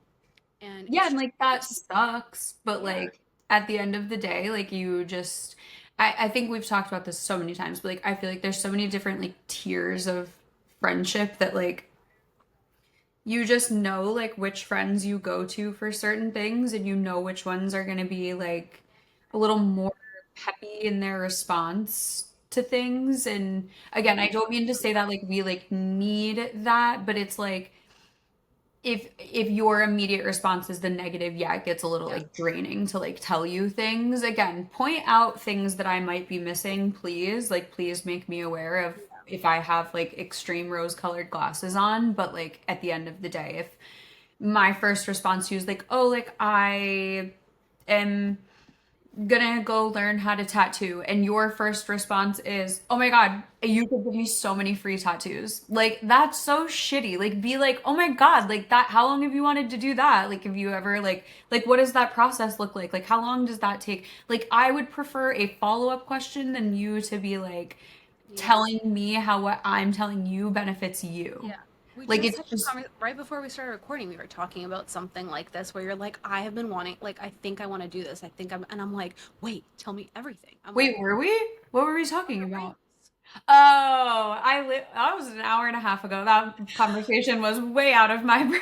And Yeah, it's and just, like that sucks, but yeah, like at the end of the day, like you just I think we've talked about this so many times, but like I feel like there's so many different like tiers of friendship that like you just know like which friends you go to for certain things and you know which ones are going to be like a little more peppy in their response to things. And again, I don't mean to say that like we like need that, but it's like if your immediate response is the negative, yeah, it gets a little yeah, like draining to like tell you things. Again, point out things that I might be missing, please. Like please make me aware of if I have like extreme rose-colored glasses on, but like at the end of the day, if my first response to you is like, "Oh, like I am gonna go learn how to tattoo," and your first response is, "Oh my God, you could give me so many free tattoos." Like that's so shitty. Like be like, "Oh my God, like that, how long have you wanted to do that? Like have you ever like what does that process look like? Like how long does that take?" Like I would prefer a follow-up question than you to be like yeah. telling me how what I'm telling you benefits you. Yeah. We Like just it's had a just comment right before we started recording. We were talking about something like this where you're like, I have been wanting, like, I think I want to do this. I think and I'm like, wait, tell me everything. I'm like, wait, were we? What were we oh, talking your about? rings. Oh, that was an hour and a half ago. That conversation was way out of my brain.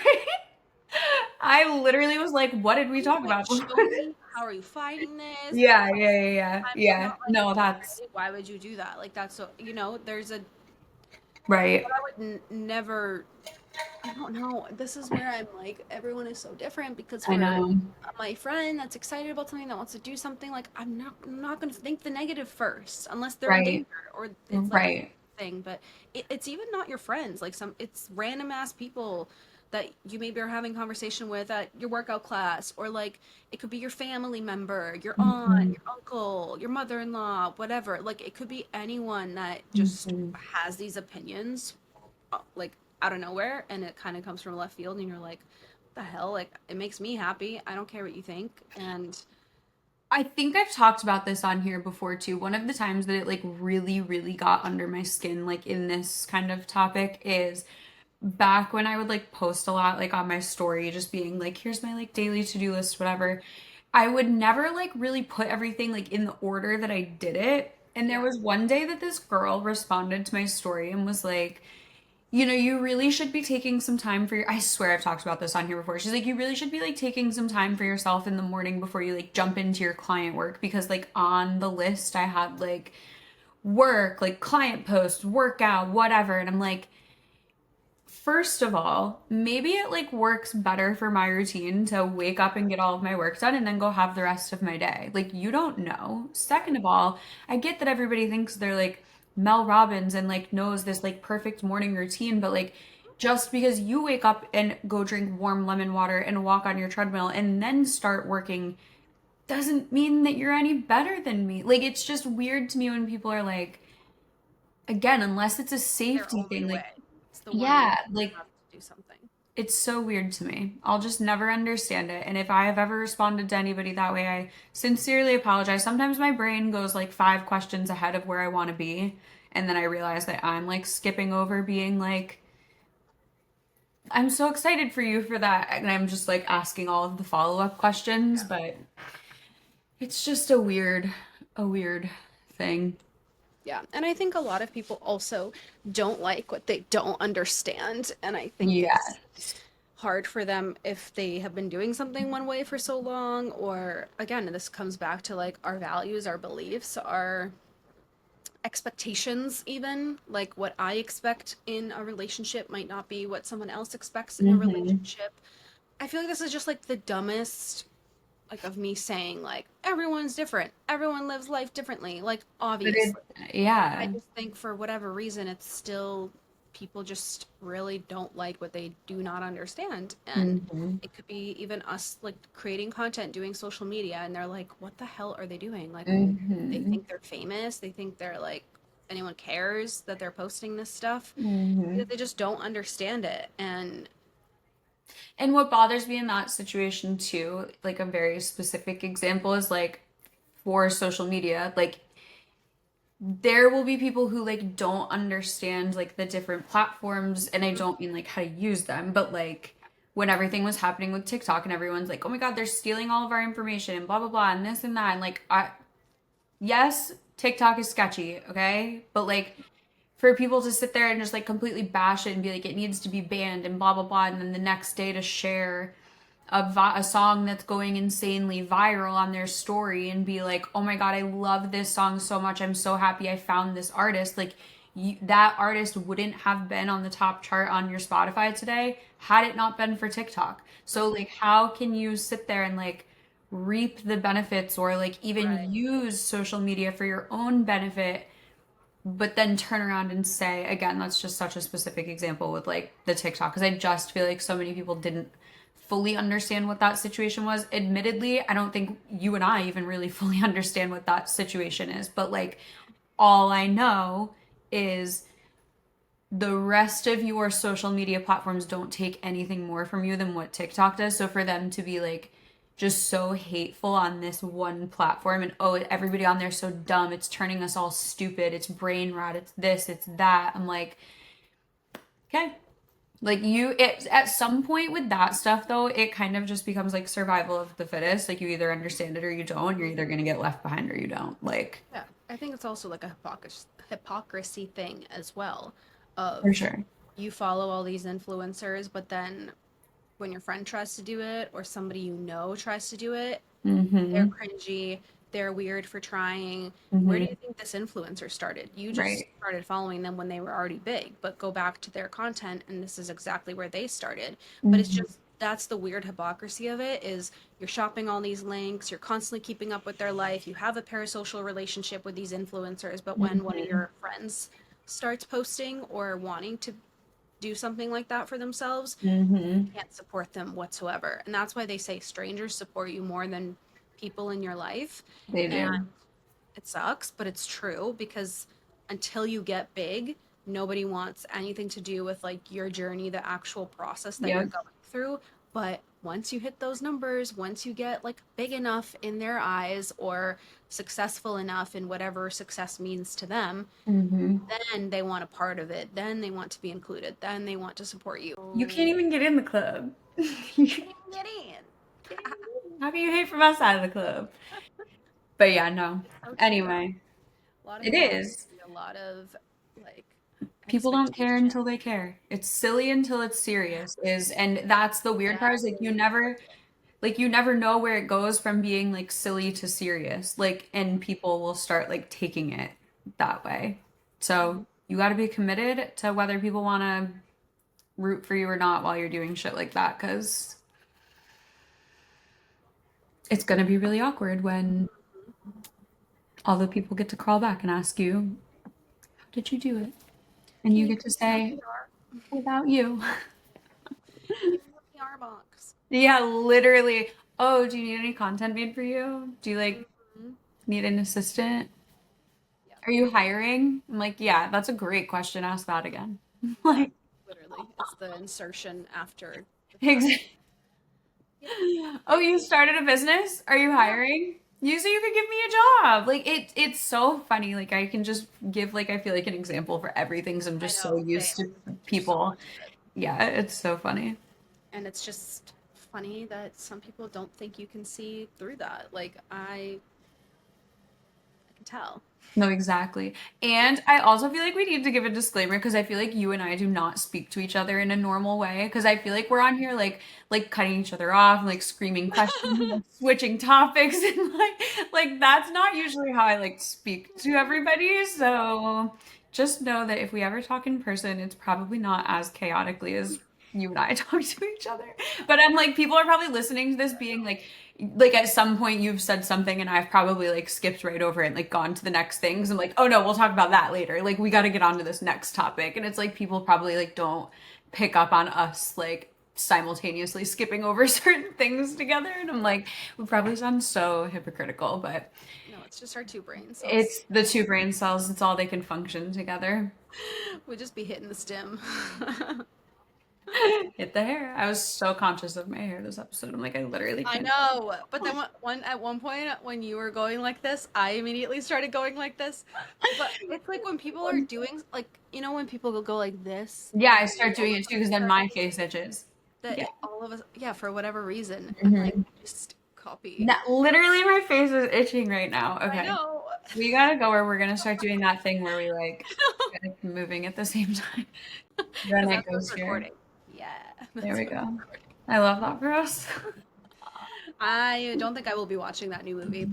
I literally was like, what did we I'm talk like, about before show this? me. How are you fighting this? Yeah, yeah, yeah, yeah. I'm Yeah. not like, No, that's why would you do that? Like, that's so, there's a, right. but I would never, I don't know. This is where I'm like, everyone is so different because I for know. my friend that's excited about something that wants to do something, like I'm not going to think the negative first unless they're in Right. danger or it's like a Right. thing. But it's even not your friends. Like it's random ass people that you maybe are having conversation with at your workout class, or like it could be your family member, your aunt, Mhm. your uncle, your mother-in-law, whatever. Like it could be anyone that just Mhm. has these opinions like out of nowhere, and it kind of comes from left field, and you're like, the hell, like it makes me happy, I don't care what you think. And I think I've talked about this on here before too. One of the times that it like really, really got under my skin, like in this kind of topic, is back when I would like post a lot, like on my story, just being like, here's my like daily to-do list, whatever. I would never like really put everything like in the order that I did it. And there yeah, was one day that this girl responded to my story and was like, you know, you really should be taking some time for your, I swear I've talked about this on here before. She's like, you really should be like taking some time for yourself in the morning before you like jump into your client work because like on the list I had like work, like client post, workout, whatever. And I'm like, first of all, maybe it like works better for my routine to wake up and get all of my work done and then go have the rest of my day. Like, you don't know. Second Right. of all, I get that everybody thinks they're like Mel Robbins and like knows this like perfect morning routine, but like just because you wake up and go drink warm lemon water and walk on your treadmill and then start working doesn't mean that you're any better than me. Like, it's just weird to me when people are like, again, unless it's a Their safety only thing, like, way. It's the one way yeah, that you like have to do something. it's so weird to me. I'll just never understand it. And if I have ever responded to anybody that way, I sincerely apologize. Sometimes my brain goes like 5 questions ahead of where I want to be. And then I realize that I'm like skipping over being like, I'm so excited for you for that. And I'm just like asking all of the follow-up questions. Yeah. But it's just a weird thing. Yeah, and I think a lot of people also don't like what they don't understand, and I think it's Yes. hard for them if they have been doing something one way for so long, or again, this comes back to like our values, our beliefs, our expectations, even like what I expect in a relationship might not be what someone else expects in a Mm-hmm. relationship. I feel like this is just like the dumbest like of me saying like everyone's different. Everyone lives life differently. Like But it, obviously. I yeah. just think for whatever reason, it's still people just really don't like what they do not understand. And Mm-hmm. it could be even us like creating content, doing social media, and they're like, what the hell are they doing? Like, they Mm-hmm. think they're famous. They think they're like, anyone cares that they're posting this stuff. Mm-hmm. They just don't understand it. And And what bothers me in that situation too, like a very specific example is like for social media, like there will be people who like don't understand like the different platforms and I don't mean like how to use them, but like when everything was happening with TikTok and everyone's like, "Oh my God, they're stealing all of our information and blah blah blah and this and that." And like I yes, TikTok is sketchy, okay? But like for people to sit there and just like completely bash it and be like it needs to be banned and blah blah blah and then the next day to share a song that's going insanely viral on their story and be like, "Oh my God, I love this song so much. I'm so happy I found this artist." Like that artist wouldn't have been on the top chart on your Spotify today had it not been for TikTok. So like how can you sit there and like reap the benefits or like even right, use social media for your own benefit but then turn around and say again that's just such a specific example with like the TikTok because I just feel like so many people didn't fully understand what that situation was. Admittedly, I don't think you and I even really fully understand what that situation is, but like all I know is the rest of your social media platforms don't take anything more from you than what TikTok does. So for them to be like just so hateful on this one platform and oh everybody on there is so dumb, it's turning us all stupid, it's brain rot, it's this, it's that. I'm like, okay. Like you it at some point with that stuff though, it kind of just becomes like survival of the fittest. Like you either understand it or you don't. You're either gonna get left behind or you don't. Like yeah, I think it's also like a hypocrisy thing as well. for Of sure. you follow all these influencers, but then when your friend tries to do it or somebody you know tries to do it, they're Mm-hmm. cringy, they're weird for trying. Where do Mm-hmm. you think this influencer started? You just Right. started following them when they were already big, but go back to their content and this is exactly where they started. But it's Mm-hmm. just that's the weird hypocrisy of it is you're shopping all these links, you're constantly keeping up with their life, you have a parasocial relationship with these influencers, but when one of Mm-hmm. your friends starts posting or wanting to do something like that for themselves, Mm-hmm. can't support them whatsoever. And that's why they say strangers support you more than people in your life. They And do. it sucks, but it's true because until you get big, nobody wants anything to do with like your journey, the actual process that you're Yep. going through. But once you hit those numbers, once you get like big enough in their eyes or successful enough in whatever success means to them, Mm-hmm. then they want a part of it. Then they want to be included. Then they want to support you. You can't even get in the club. Can't even get in. How can you hate from outside of the club? But yeah, no. It's so true though. Anyway, A lot of it is. hypocrisy, a lot of like People don't care until they care. It's silly until it's serious and that's the weird part is like you never know where it goes from being like silly to serious. Like and people will start like taking it that way. So you got to be committed to whether people want to root for you or not while you're doing shit like that because it's going to be really awkward when all the people get to crawl back and ask you, how did you do it? And you get to say, without you. PR box. Yeah, literally. Oh, do you need any content made for you? Do you like need an assistant? Yeah. Are you hiring? I'm like, yeah, that's a great question. Ask that again. Like, Literally, it's the insertion after. exactly. Yeah. Oh, you started a business? Are you hiring? You so you could give me a job. Like it's so funny. Like I can just give like I feel like an example for everything. So I'm just so used to people. Yeah, it's so funny. And it's just funny that some people don't think you can see through that. Like I can tell. No, exactly. And I also feel like we need to give a disclaimer because I feel like you and I do not speak to each other in a normal way because I feel like we're on here like cutting each other off and like screaming questions and like, switching topics and like that's not usually how I like speak to everybody. So just know that if we ever talk in person, it's probably not as chaotically as you and I talk to each other. But I'm like people are probably listening to this being like at some point you've said something and I've probably like skipped right over it and like gone to the next things. I'm like, oh no, we'll talk about that later. Like we got to get on to this next topic. And it's like people probably like don't pick up on us like simultaneously skipping over certain things together. And I'm like, we probably sound so hypocritical, but No, it's just our two brain cells. it's the two brain cells. It's all they can function together. We'd just be hitting the stem. Hit the hair. I was so conscious of my hair this episode. I'm like, I literally I can't. know, but then at one point when you were going like this, I immediately started going like this. But it's like when people are doing like when people go like this. Yeah, I start doing it too because then my face itches. That Yeah. all of us, for whatever reason, Mhm. and like just copy. Literally, my face is itching right now. I Okay. know. We gotta go where we're gonna start doing that thing where we like moving at the same time. Then it That's goes what's here. recording. Yeah. There we go. I love that for us. I don't think I will be watching that new movie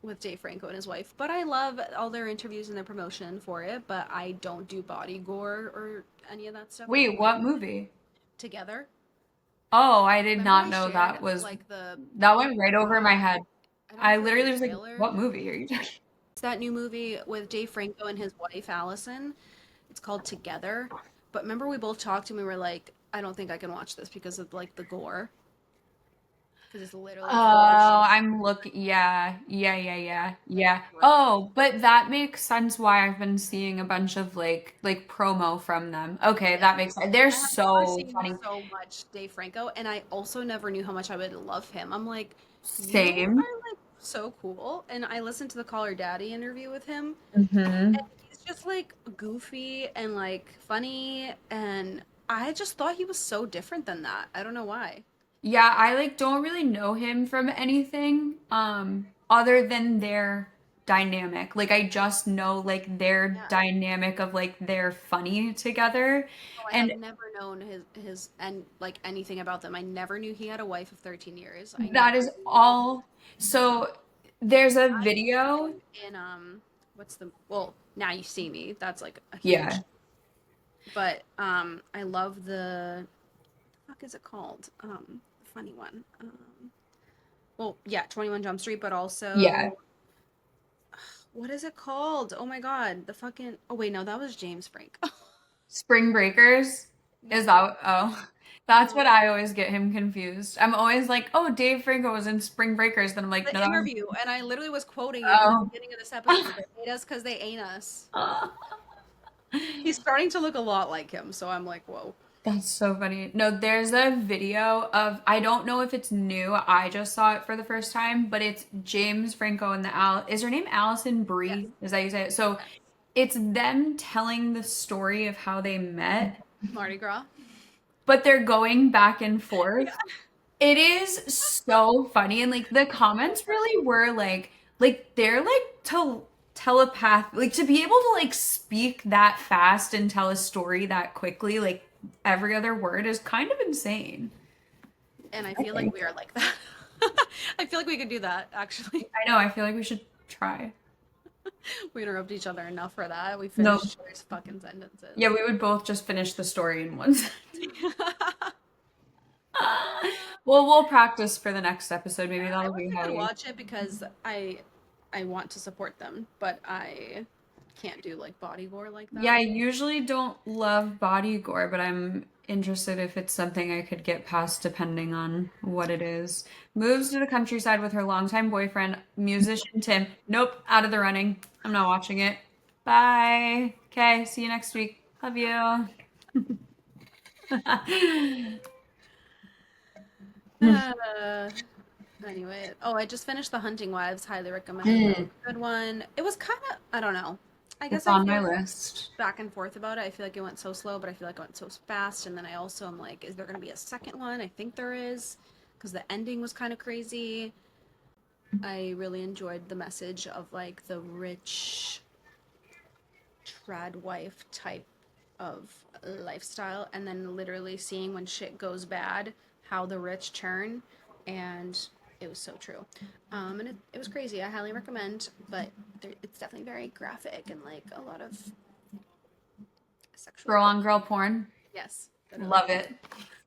with Dave Franco and his wife, but I love all their interviews and their promotion for it. But I don't do body gore or any of that stuff. Wait, what movie? Together. Oh, I did Remember not I know shared, that was like that went right over my head. I don't know if literally it was a like, trailer. what movie are you talking? It's that new movie with Dave Franco and his wife Allison. It's called Together. But remember we both talked and we were like, I don't think I can watch this because of like the gore. Because it's literally. Oh, I'm looking. Yeah. Oh, but that makes sense why I've been seeing a bunch of like promo from them. Okay, that makes sense. They're so funny. So much Dave Franco, and I also never knew how much I would love him. I'm like, you Same. are like so cool. And I listened to the Call Her Daddy interview with him, Mm-hmm. and he's just like goofy and like funny, and I just thought he was so different than that. I don't know why. Yeah, I like don't really know him from anything other than their dynamic. Like I just know like their Yeah. dynamic of like they're funny together. No, I And have never known his and like anything about them. I never knew he had a wife of 13 years. that is all. So there's a video. In what's the Now You See Me. That's like a huge. Yeah. But I love the fuck is it called? The funny one. Well, yeah, 21 Jump Street, but also Yeah. what is it called? Oh my god, the fucking oh wait, no, that was James Franco. Spring Breakers. Is that that's what I always get him confused. I'm always like, oh, Dave Franco was in Spring Breakers. Then I'm like, The no, that was interview, and I literally was quoting it at the beginning of this episode. They hate us because they ain't us. He's starting to look a lot like him, so I'm like, whoa. That's so funny. No, there's a video of I don't know if it's new. I just saw it for the first time, but it's James Franco and is her name Allison Brie? Yes. Is that how you say it? So it's them telling the story of how they met, Mardi Gras. but they're going back and forth. It is so funny, and like the comments really were like they're like telepath, like to be able to like speak that fast and tell a story that quickly, like every other word is kind of insane. And I I feel like think. we are like that. I feel like we could do that, actually. I know, I feel like we should try. We interrupt each other enough for that. We No. finish each other's fucking Yeah, sentences. we would both just finish the story in one sentence. Well, we'll practice for the next episode. Maybe I that'll wish be I how could we. watch it because I want to support them, but I can't do like body gore like Yeah, I that. usually don't love body gore, but I'm interested if it's something I could get past depending on what it is. Moves to the countryside with her longtime boyfriend, musician Tim. Nope, out of the running. I'm not watching it. Bye. Okay, see you next week. Love you. Uh, anyway, oh, I just finished The Hunting Wives. Highly recommend. That was Mm, a good one. It was kind of, I don't know. I it's guess I on my feel list. back and forth about it. I feel like it went so slow, but I feel like it went so fast. And then I also am like, is there going to be a second one? I think there is, because the ending was kind of crazy. I really enjoyed the message of like the rich trad wife type of lifestyle, and then literally seeing when shit goes bad, how the rich turn, and it was so true. And it was crazy. I highly recommend, but it's definitely very graphic and like a lot of sexual. Girl on girl porn. Yes, literally. Love it.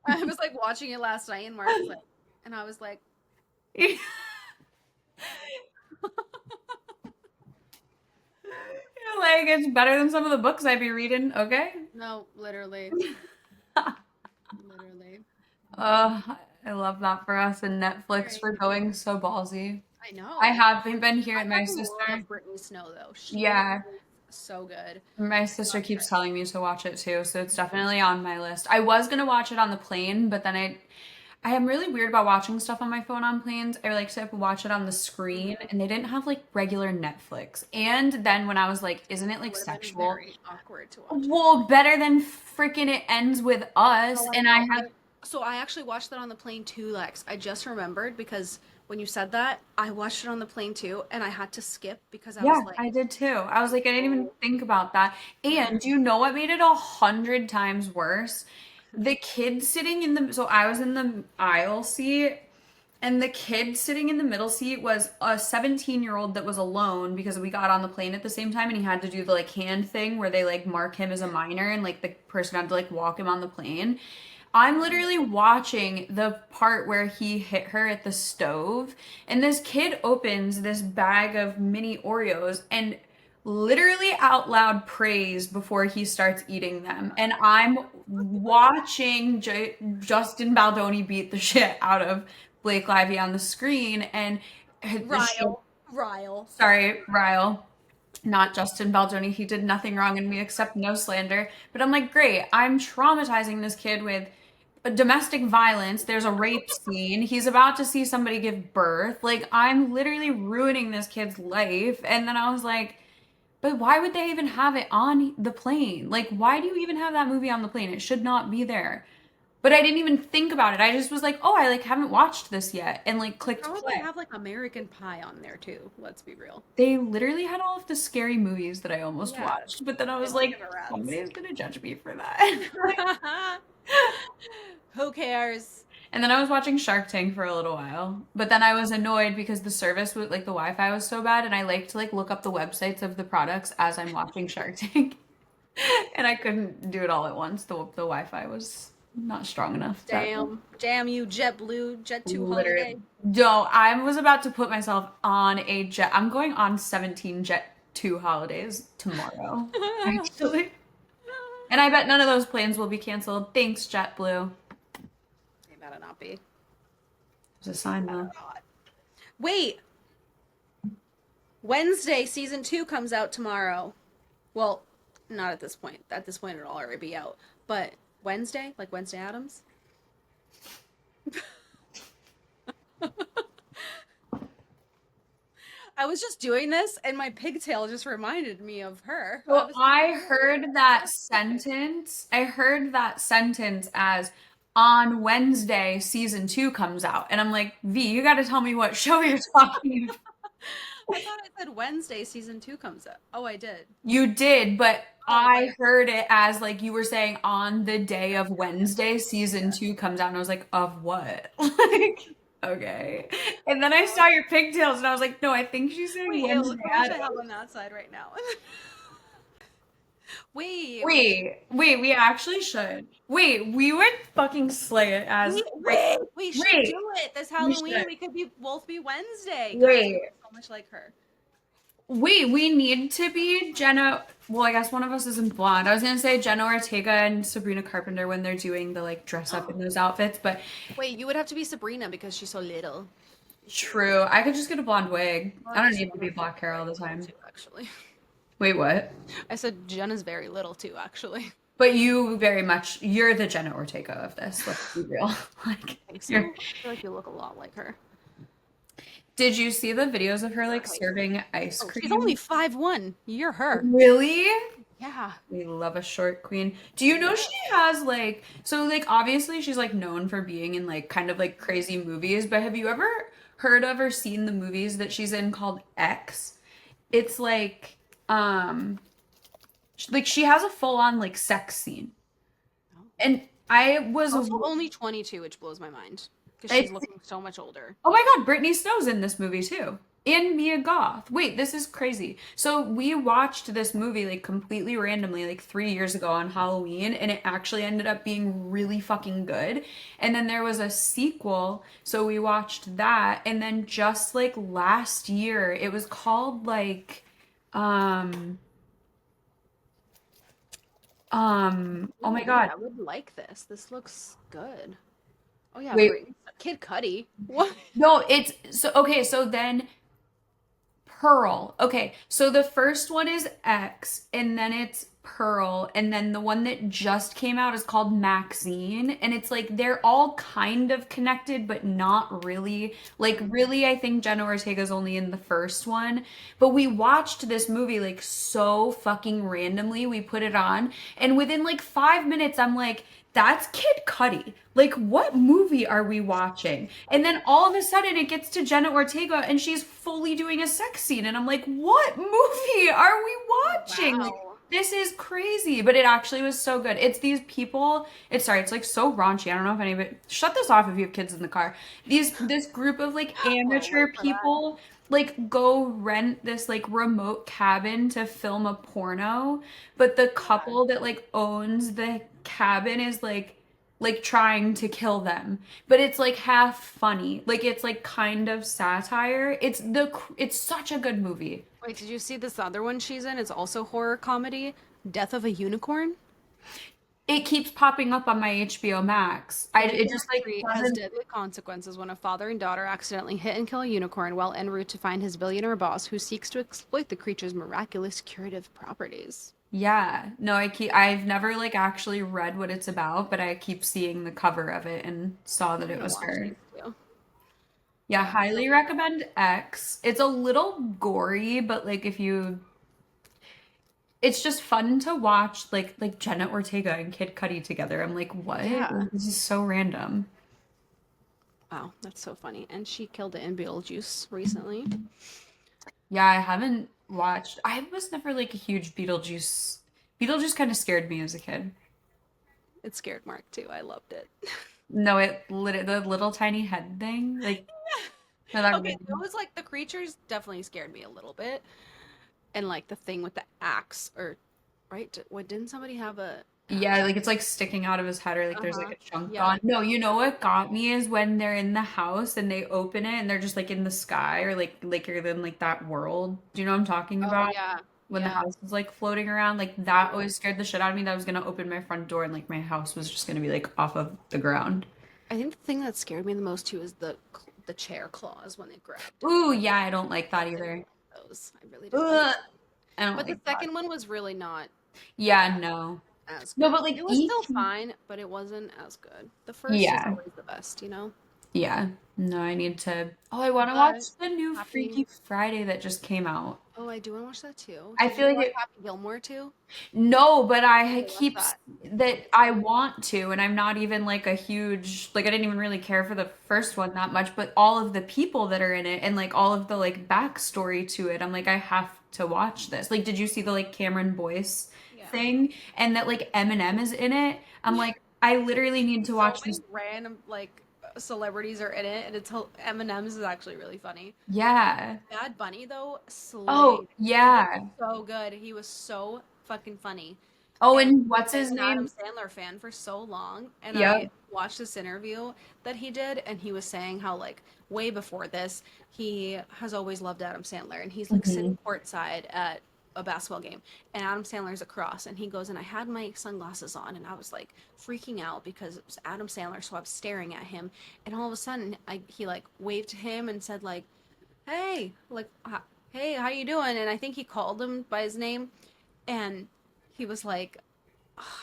I was like watching it last night, and Mark was like, and I was like, You're like, it's better than some of the books I'd be reading, okay? no, literally, literally. I love that for us and Netflix Very for cute. going so ballsy. I I know. haven't been here I at my fucking sister. love Brittany Snow though. She is Yeah, so good. my I sister love keeps her. telling me to watch it too, so it's definitely on my list. I was gonna watch it on the plane, but then I am really weird about watching stuff on my phone on planes. I like to watch it on the screen, Mhm. and they didn't have like regular Netflix. And then when I was like, isn't it It like would have been sexual? very awkward to watch it. Well, better than freaking It Ends With Us. Oh, I And I know. have, I actually watched that on the plane too, Lex. I just remembered because when you said that, I watched it on the plane too, and I had to skip because I was yeah, like, I did too. I was like, I didn't even oh think about that. my And do you know what made it 100 times worse? The kid sitting in the, so I was in the aisle seat, and the kid sitting in the middle seat was a 17-year-old that was alone because we got on the plane at the same time and he had to do the like hand thing where they like mark him as a minor and like the person had to like walk him on the plane. I'm literally watching the part where he hit her at the stove, and this kid opens this bag of mini Oreos and literally out loud praise before he starts eating them. And I'm watching Justin Baldoni beat the shit out of Blake Lively on the screen, and the show, Ryle, Ryle. sorry, Ryle, not Justin Baldoni. He did nothing wrong, and we accept no slander. But I'm like, great. I'm traumatizing this kid with domestic violence. There's a rape scene. He's about to see somebody give birth. Like, I'm literally ruining this kid's life. And then I was like, but why would they even have it on the plane? Like, why do you even have that movie on the plane? It should not be there. But I didn't even think about it. I just was like, oh, I like haven't watched this yet, and like They clicked probably play. have like American Pie on there too. Let's be real. They literally had all of the scary movies that I almost Yeah, watched, but then I they was don't give like, a rat's. somebody's gonna judge me for that. Who cares? And then I was watching Shark Tank for a little while, but then I was annoyed because the service was like the Wi-Fi was so bad, and I like to like look up the websites of the products as I'm watching Shark Tank, and I couldn't do it all at once. The Wi-Fi was not strong enough. That Damn you, JetBlue, Jet2 literally, holiday. no, I was about to put myself on a jet. I'm going on 17 Jet 2 holidays tomorrow, actually. And I bet none of those planes will be canceled. Thanks, JetBlue. They better not be. There's a sign Better though. not. Wait, Wednesday season 2 comes out tomorrow. Well, not at this point. At this point, it'll already be out. But Wednesday, like Wednesday Adams. I was just doing this, and my pigtail just reminded me of her. I Well, was like, I heard that sentence. I heard that sentence as on Wednesday, season 2 comes out. And I'm like, V, you got to tell me what show you're talking about. I thought I said Wednesday season 2 comes out. Oh, I did. You did, but Oh, I but heard it as like you were saying on the day of Wednesday, season 2 comes out, and I was like, of what? Like, okay. And then I saw your pigtails, and I was like, no, I think she's saying wait, ew, Wednesday look how much I Addams. have on that side right now. Wait, Wait, we actually should. Wait, we would fucking slay it as like, we should wait, do it this we Halloween. should. We could be both be Wednesday because we Wait, look so much like her. wait, we need to be Jenna. Well, I guess one of us isn't blonde. I was gonna say Jenna Ortega and Sabrina Carpenter when they're doing the like dress up in those outfits, but Wait, you would have to be Sabrina because she's so little. true. I could just get a blonde wig. Well, I don't just need to be black hair all the time. too, actually. Wait, what? I said Jenna's very little too, actually. But you very much, you're the Jenna Ortega of this. Let's be real. Like, Think so? you're. I feel like you look a lot like her. Did you see the videos of her like serving ice Oh, cream? she's only 5'1". You're her. Really? Yeah. We love a short queen. Do you know she has like so like obviously she's like known for being in like kind of like crazy movies, but have you ever heard of or seen the movies that she's in called X? It's like she has a full-on like sex scene. And I was Also only 22, which blows my mind because I she's looking so much older. Oh my God, Brittany Snow's in this movie too. In Mia Goth. Wait, this is crazy. So we watched this movie like completely randomly like 3 years ago on Halloween, and it actually ended up being really fucking good. And then there was a sequel, so we watched that, and then just like last year, it was called like um oh my Ooh, God. I would like this. This looks good. Oh yeah, Wait, Kid Cudi. What? no, it's so okay, so then Pearl. Okay, so the first one is X, and then it's Pearl, and then the one that just came out is called Maxine, and it's like they're all kind of connected, but not really. Like, really, I think Jenna Ortega's only in the first one. But we watched this movie like so fucking randomly. We put it on, and within like 5 minutes, I'm like, that's Kid Cudi. Like, what movie are we watching? And then all of a sudden it gets to Jenna Ortega and she's fully doing a sex scene. And I'm like, what movie are we watching? Like, Wow. this is crazy. But it actually was so good. It's these people, it's like so raunchy. I don't know if anybody, shut this off if you have kids in the car. This group of like amateur wait for that. people like go rent this like remote cabin to film a porno, but the couple that like owns the cabin is like trying to kill them, but it's like half funny, like it's like kind of satire. It's such a good movie. Wait, did you see this other one she's in? It's also horror comedy. Death of a Unicorn. It keeps popping up on my HBO Max. It just like Tree has doesn't. deadly consequences when a father and daughter accidentally hit and kill a unicorn while en route to find his billionaire boss who seeks to exploit the creature's miraculous curative properties. Yeah, no, I've never like actually read what it's about, but I keep seeing the cover of it and saw that I'm it gonna was watch her. these too. Yeah, highly recommend X. It's a little gory, but like if you it's just fun to watch like Jenna Ortega and Kid Cudi together. I'm like, what? Yeah. This is so random. Wow, that's so funny. And she killed it in Beetlejuice recently. Yeah, I haven't watched. I was never like a huge Beetlejuice. Beetlejuice kind of scared me as a kid. It scared Mark too. I loved it. No, it lit the little tiny head thing. Like, no, that Okay, really. it was like the creatures definitely scared me a little bit. And like the thing with the axe, or right? What didn't somebody have a Yeah, like it's like sticking out of his head or like there's like uh-huh. a chunk Yeah. gone. No, you know what got me is when they're in the house and they open it and they're just like in the sky or like you're in like that world. Do you know what I'm talking Oh about? yeah. When the Yeah. house is like floating around, like that always scared the shit out of me. That I was gonna open my front door and like my house was just gonna be like off of the ground. I think the thing that scared me the most too is the chair claws when they grabbed Ooh, yeah, I don't like that either. those. I really didn't Ugh, like. I don't But the like that. second one was really not Yeah, no. as No, good. but like It was still E.T. fine, but it wasn't as good. The first is Yeah, always the best, you know? yeah. No, I need to. Oh, I want to But watch the new happy. Freaky Friday that just came out. Oh, I do want to watch that too. I Did you feel like watch it, Happy Gilmore too? no, but I Okay, what's keep that? that I want to, and I'm not even like a huge like I didn't even really care for the first one that much, but all of the people that are in it and like all of the like backstory to it, I'm like I have to watch this. Like, did you see the like Cameron Boyce Yeah. thing and that like Eminem is in it? I'm like I literally need to So watch many this. random like celebrities are in it, and Eminem's is actually really funny. Yeah. Bad Bunny though Oh, slayed. He was yeah. so good. He was so fucking funny. Oh, And and what's I've his been an Adam name? Sandler fan for so long, and I Yep. watched this interview that he did, and he was saying how like way before this, he has always loved Adam Sandler, and he's like Hmm. sitting courtside at a basketball game, and Adam Sandler's across, and he goes, and I had my sunglasses on, and I was like freaking out because it was Adam Sandler, so I was staring at him, and all of a sudden, he like waved to him and said like, "Hey, like, hey, how you doing?" And I think he called him by his name, and he was like,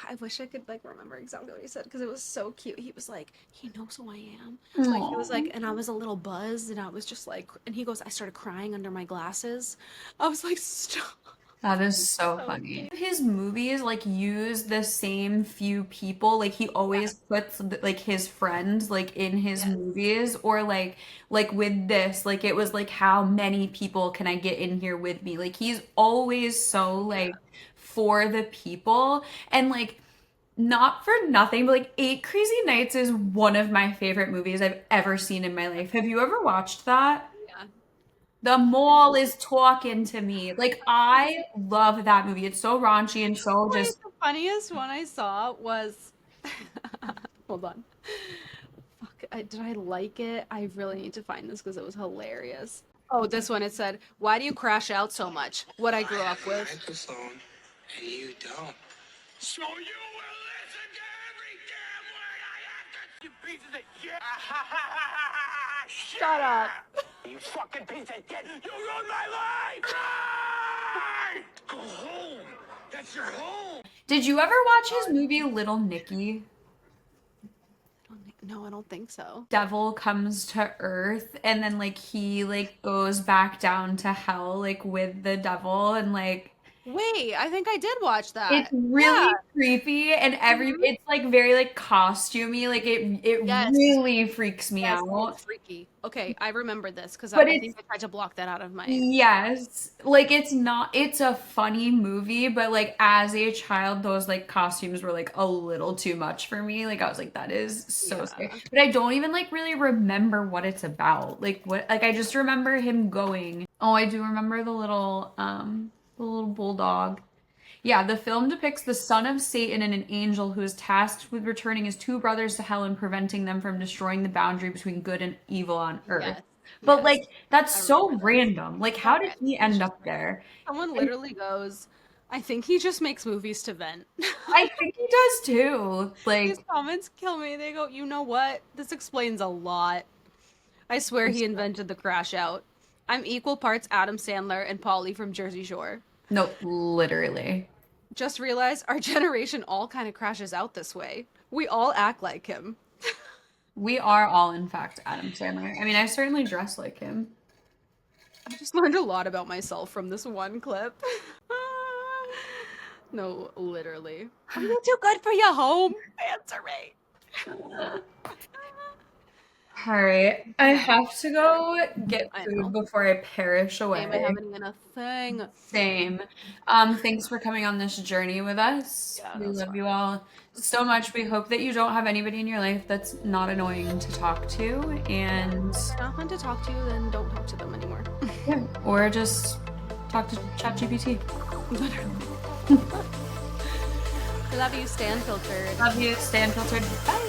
I wish I could like remember exactly what he said because it was so cute. He was like, he knows who I am. Like he was Aw. like, and I was a little buzzed, and I was just like, and he goes, I started crying under my glasses. I was like, stop. That is so So funny. cute. His movies like use the same few people. Like he Yeah. always puts like his friends like in his Yes. movies or like with this like it was like how many people can I get in here with me? Like he's always so Yeah. like for the people and like not for nothing, but like Eight Crazy Nights is one of my favorite movies I've ever seen in my life. Have you ever watched that? Yeah. The mall is talking to me. Like I love that movie. It's so raunchy and so Wait, just the funniest one I saw was. Hold on. Fuck, did I like it? I really need to find this because it was hilarious. Oh, this one it said, "Why do you crash out so much? What I grew up with." Microphone, and you don't. So you will listen to every damn word I have to you pieces of shit. Shut up. You fucking piece of shit. You ruined my life. Right! Go home. That's your home. Did you ever watch his movie Little Nicky? No, I don't think so. Devil comes to Earth and then like he like goes back down to hell like with the devil and like Wait, I think I did watch it's that. Yeah. really creepy and every Hmm. it's like very like costumey like it Yes. really freaks me Yes, out. it's freaky. Okay, I remember this because But I it's think I tried to block that out of my. yes, like it's not, it's a funny movie, but like as a child, those like costumes were like a little too much for me. Like I was like, that is so scary. Yeah. But I don't even like really remember what it's about. Like what, like I just remember him going. Oh, I do remember the little bulldog. Yeah, the film depicts the son of Satan and an angel who is tasked with returning his two brothers to hell and preventing them from destroying the boundary between good and evil on earth. Yes. But Yes. like that's I so remember this. random. Like So how did random. he He's end just up random. there? Someone And literally goes, I think he just makes movies to vent. I think he does too. These Like comments kill me. They go, you know what? This explains a lot. I swear he invented the crash out. I'm equal parts Adam Sandler and Polly from Jersey Shore. no, literally. Just realized our generation all kind of crashes out this way. We all act like him. We are all in fact Adam Sandler. I mean, I certainly dress like him. I just learned a lot about myself from this one clip. No, literally. Are you too good for your home? Answer me. All right, I have to go get I food know. before I perish Damn, I away. haven't even a thing. Same. Thanks for coming on this journey with us. Yeah, We that's love fine. you all so much. We hope that you don't have anybody in your life that's not annoying to talk to, and Not fun to talk to, then don't talk to them anymore. yeah, or just talk to ChatGPT. Literally. Love you, stay unfiltered. Love you. Stay unfiltered. Bye.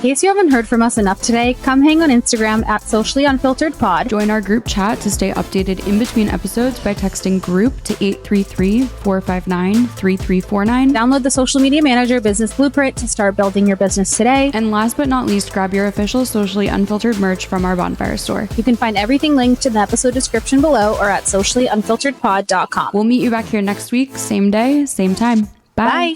case you haven't heard from us enough today, come hang on Instagram at sociallyunfilteredpod. Join our group chat to stay updated in between episodes by texting group to 833-459-3349. Download the Social Media Manager Business Blueprint to start building your business today. And last but not least, grab your official Socially Unfiltered merch from our Bonfire store. You can find everything linked in the episode description below or at sociallyunfilteredpod.com. We'll meet you back here next week, same day, same time. Bye. Bye.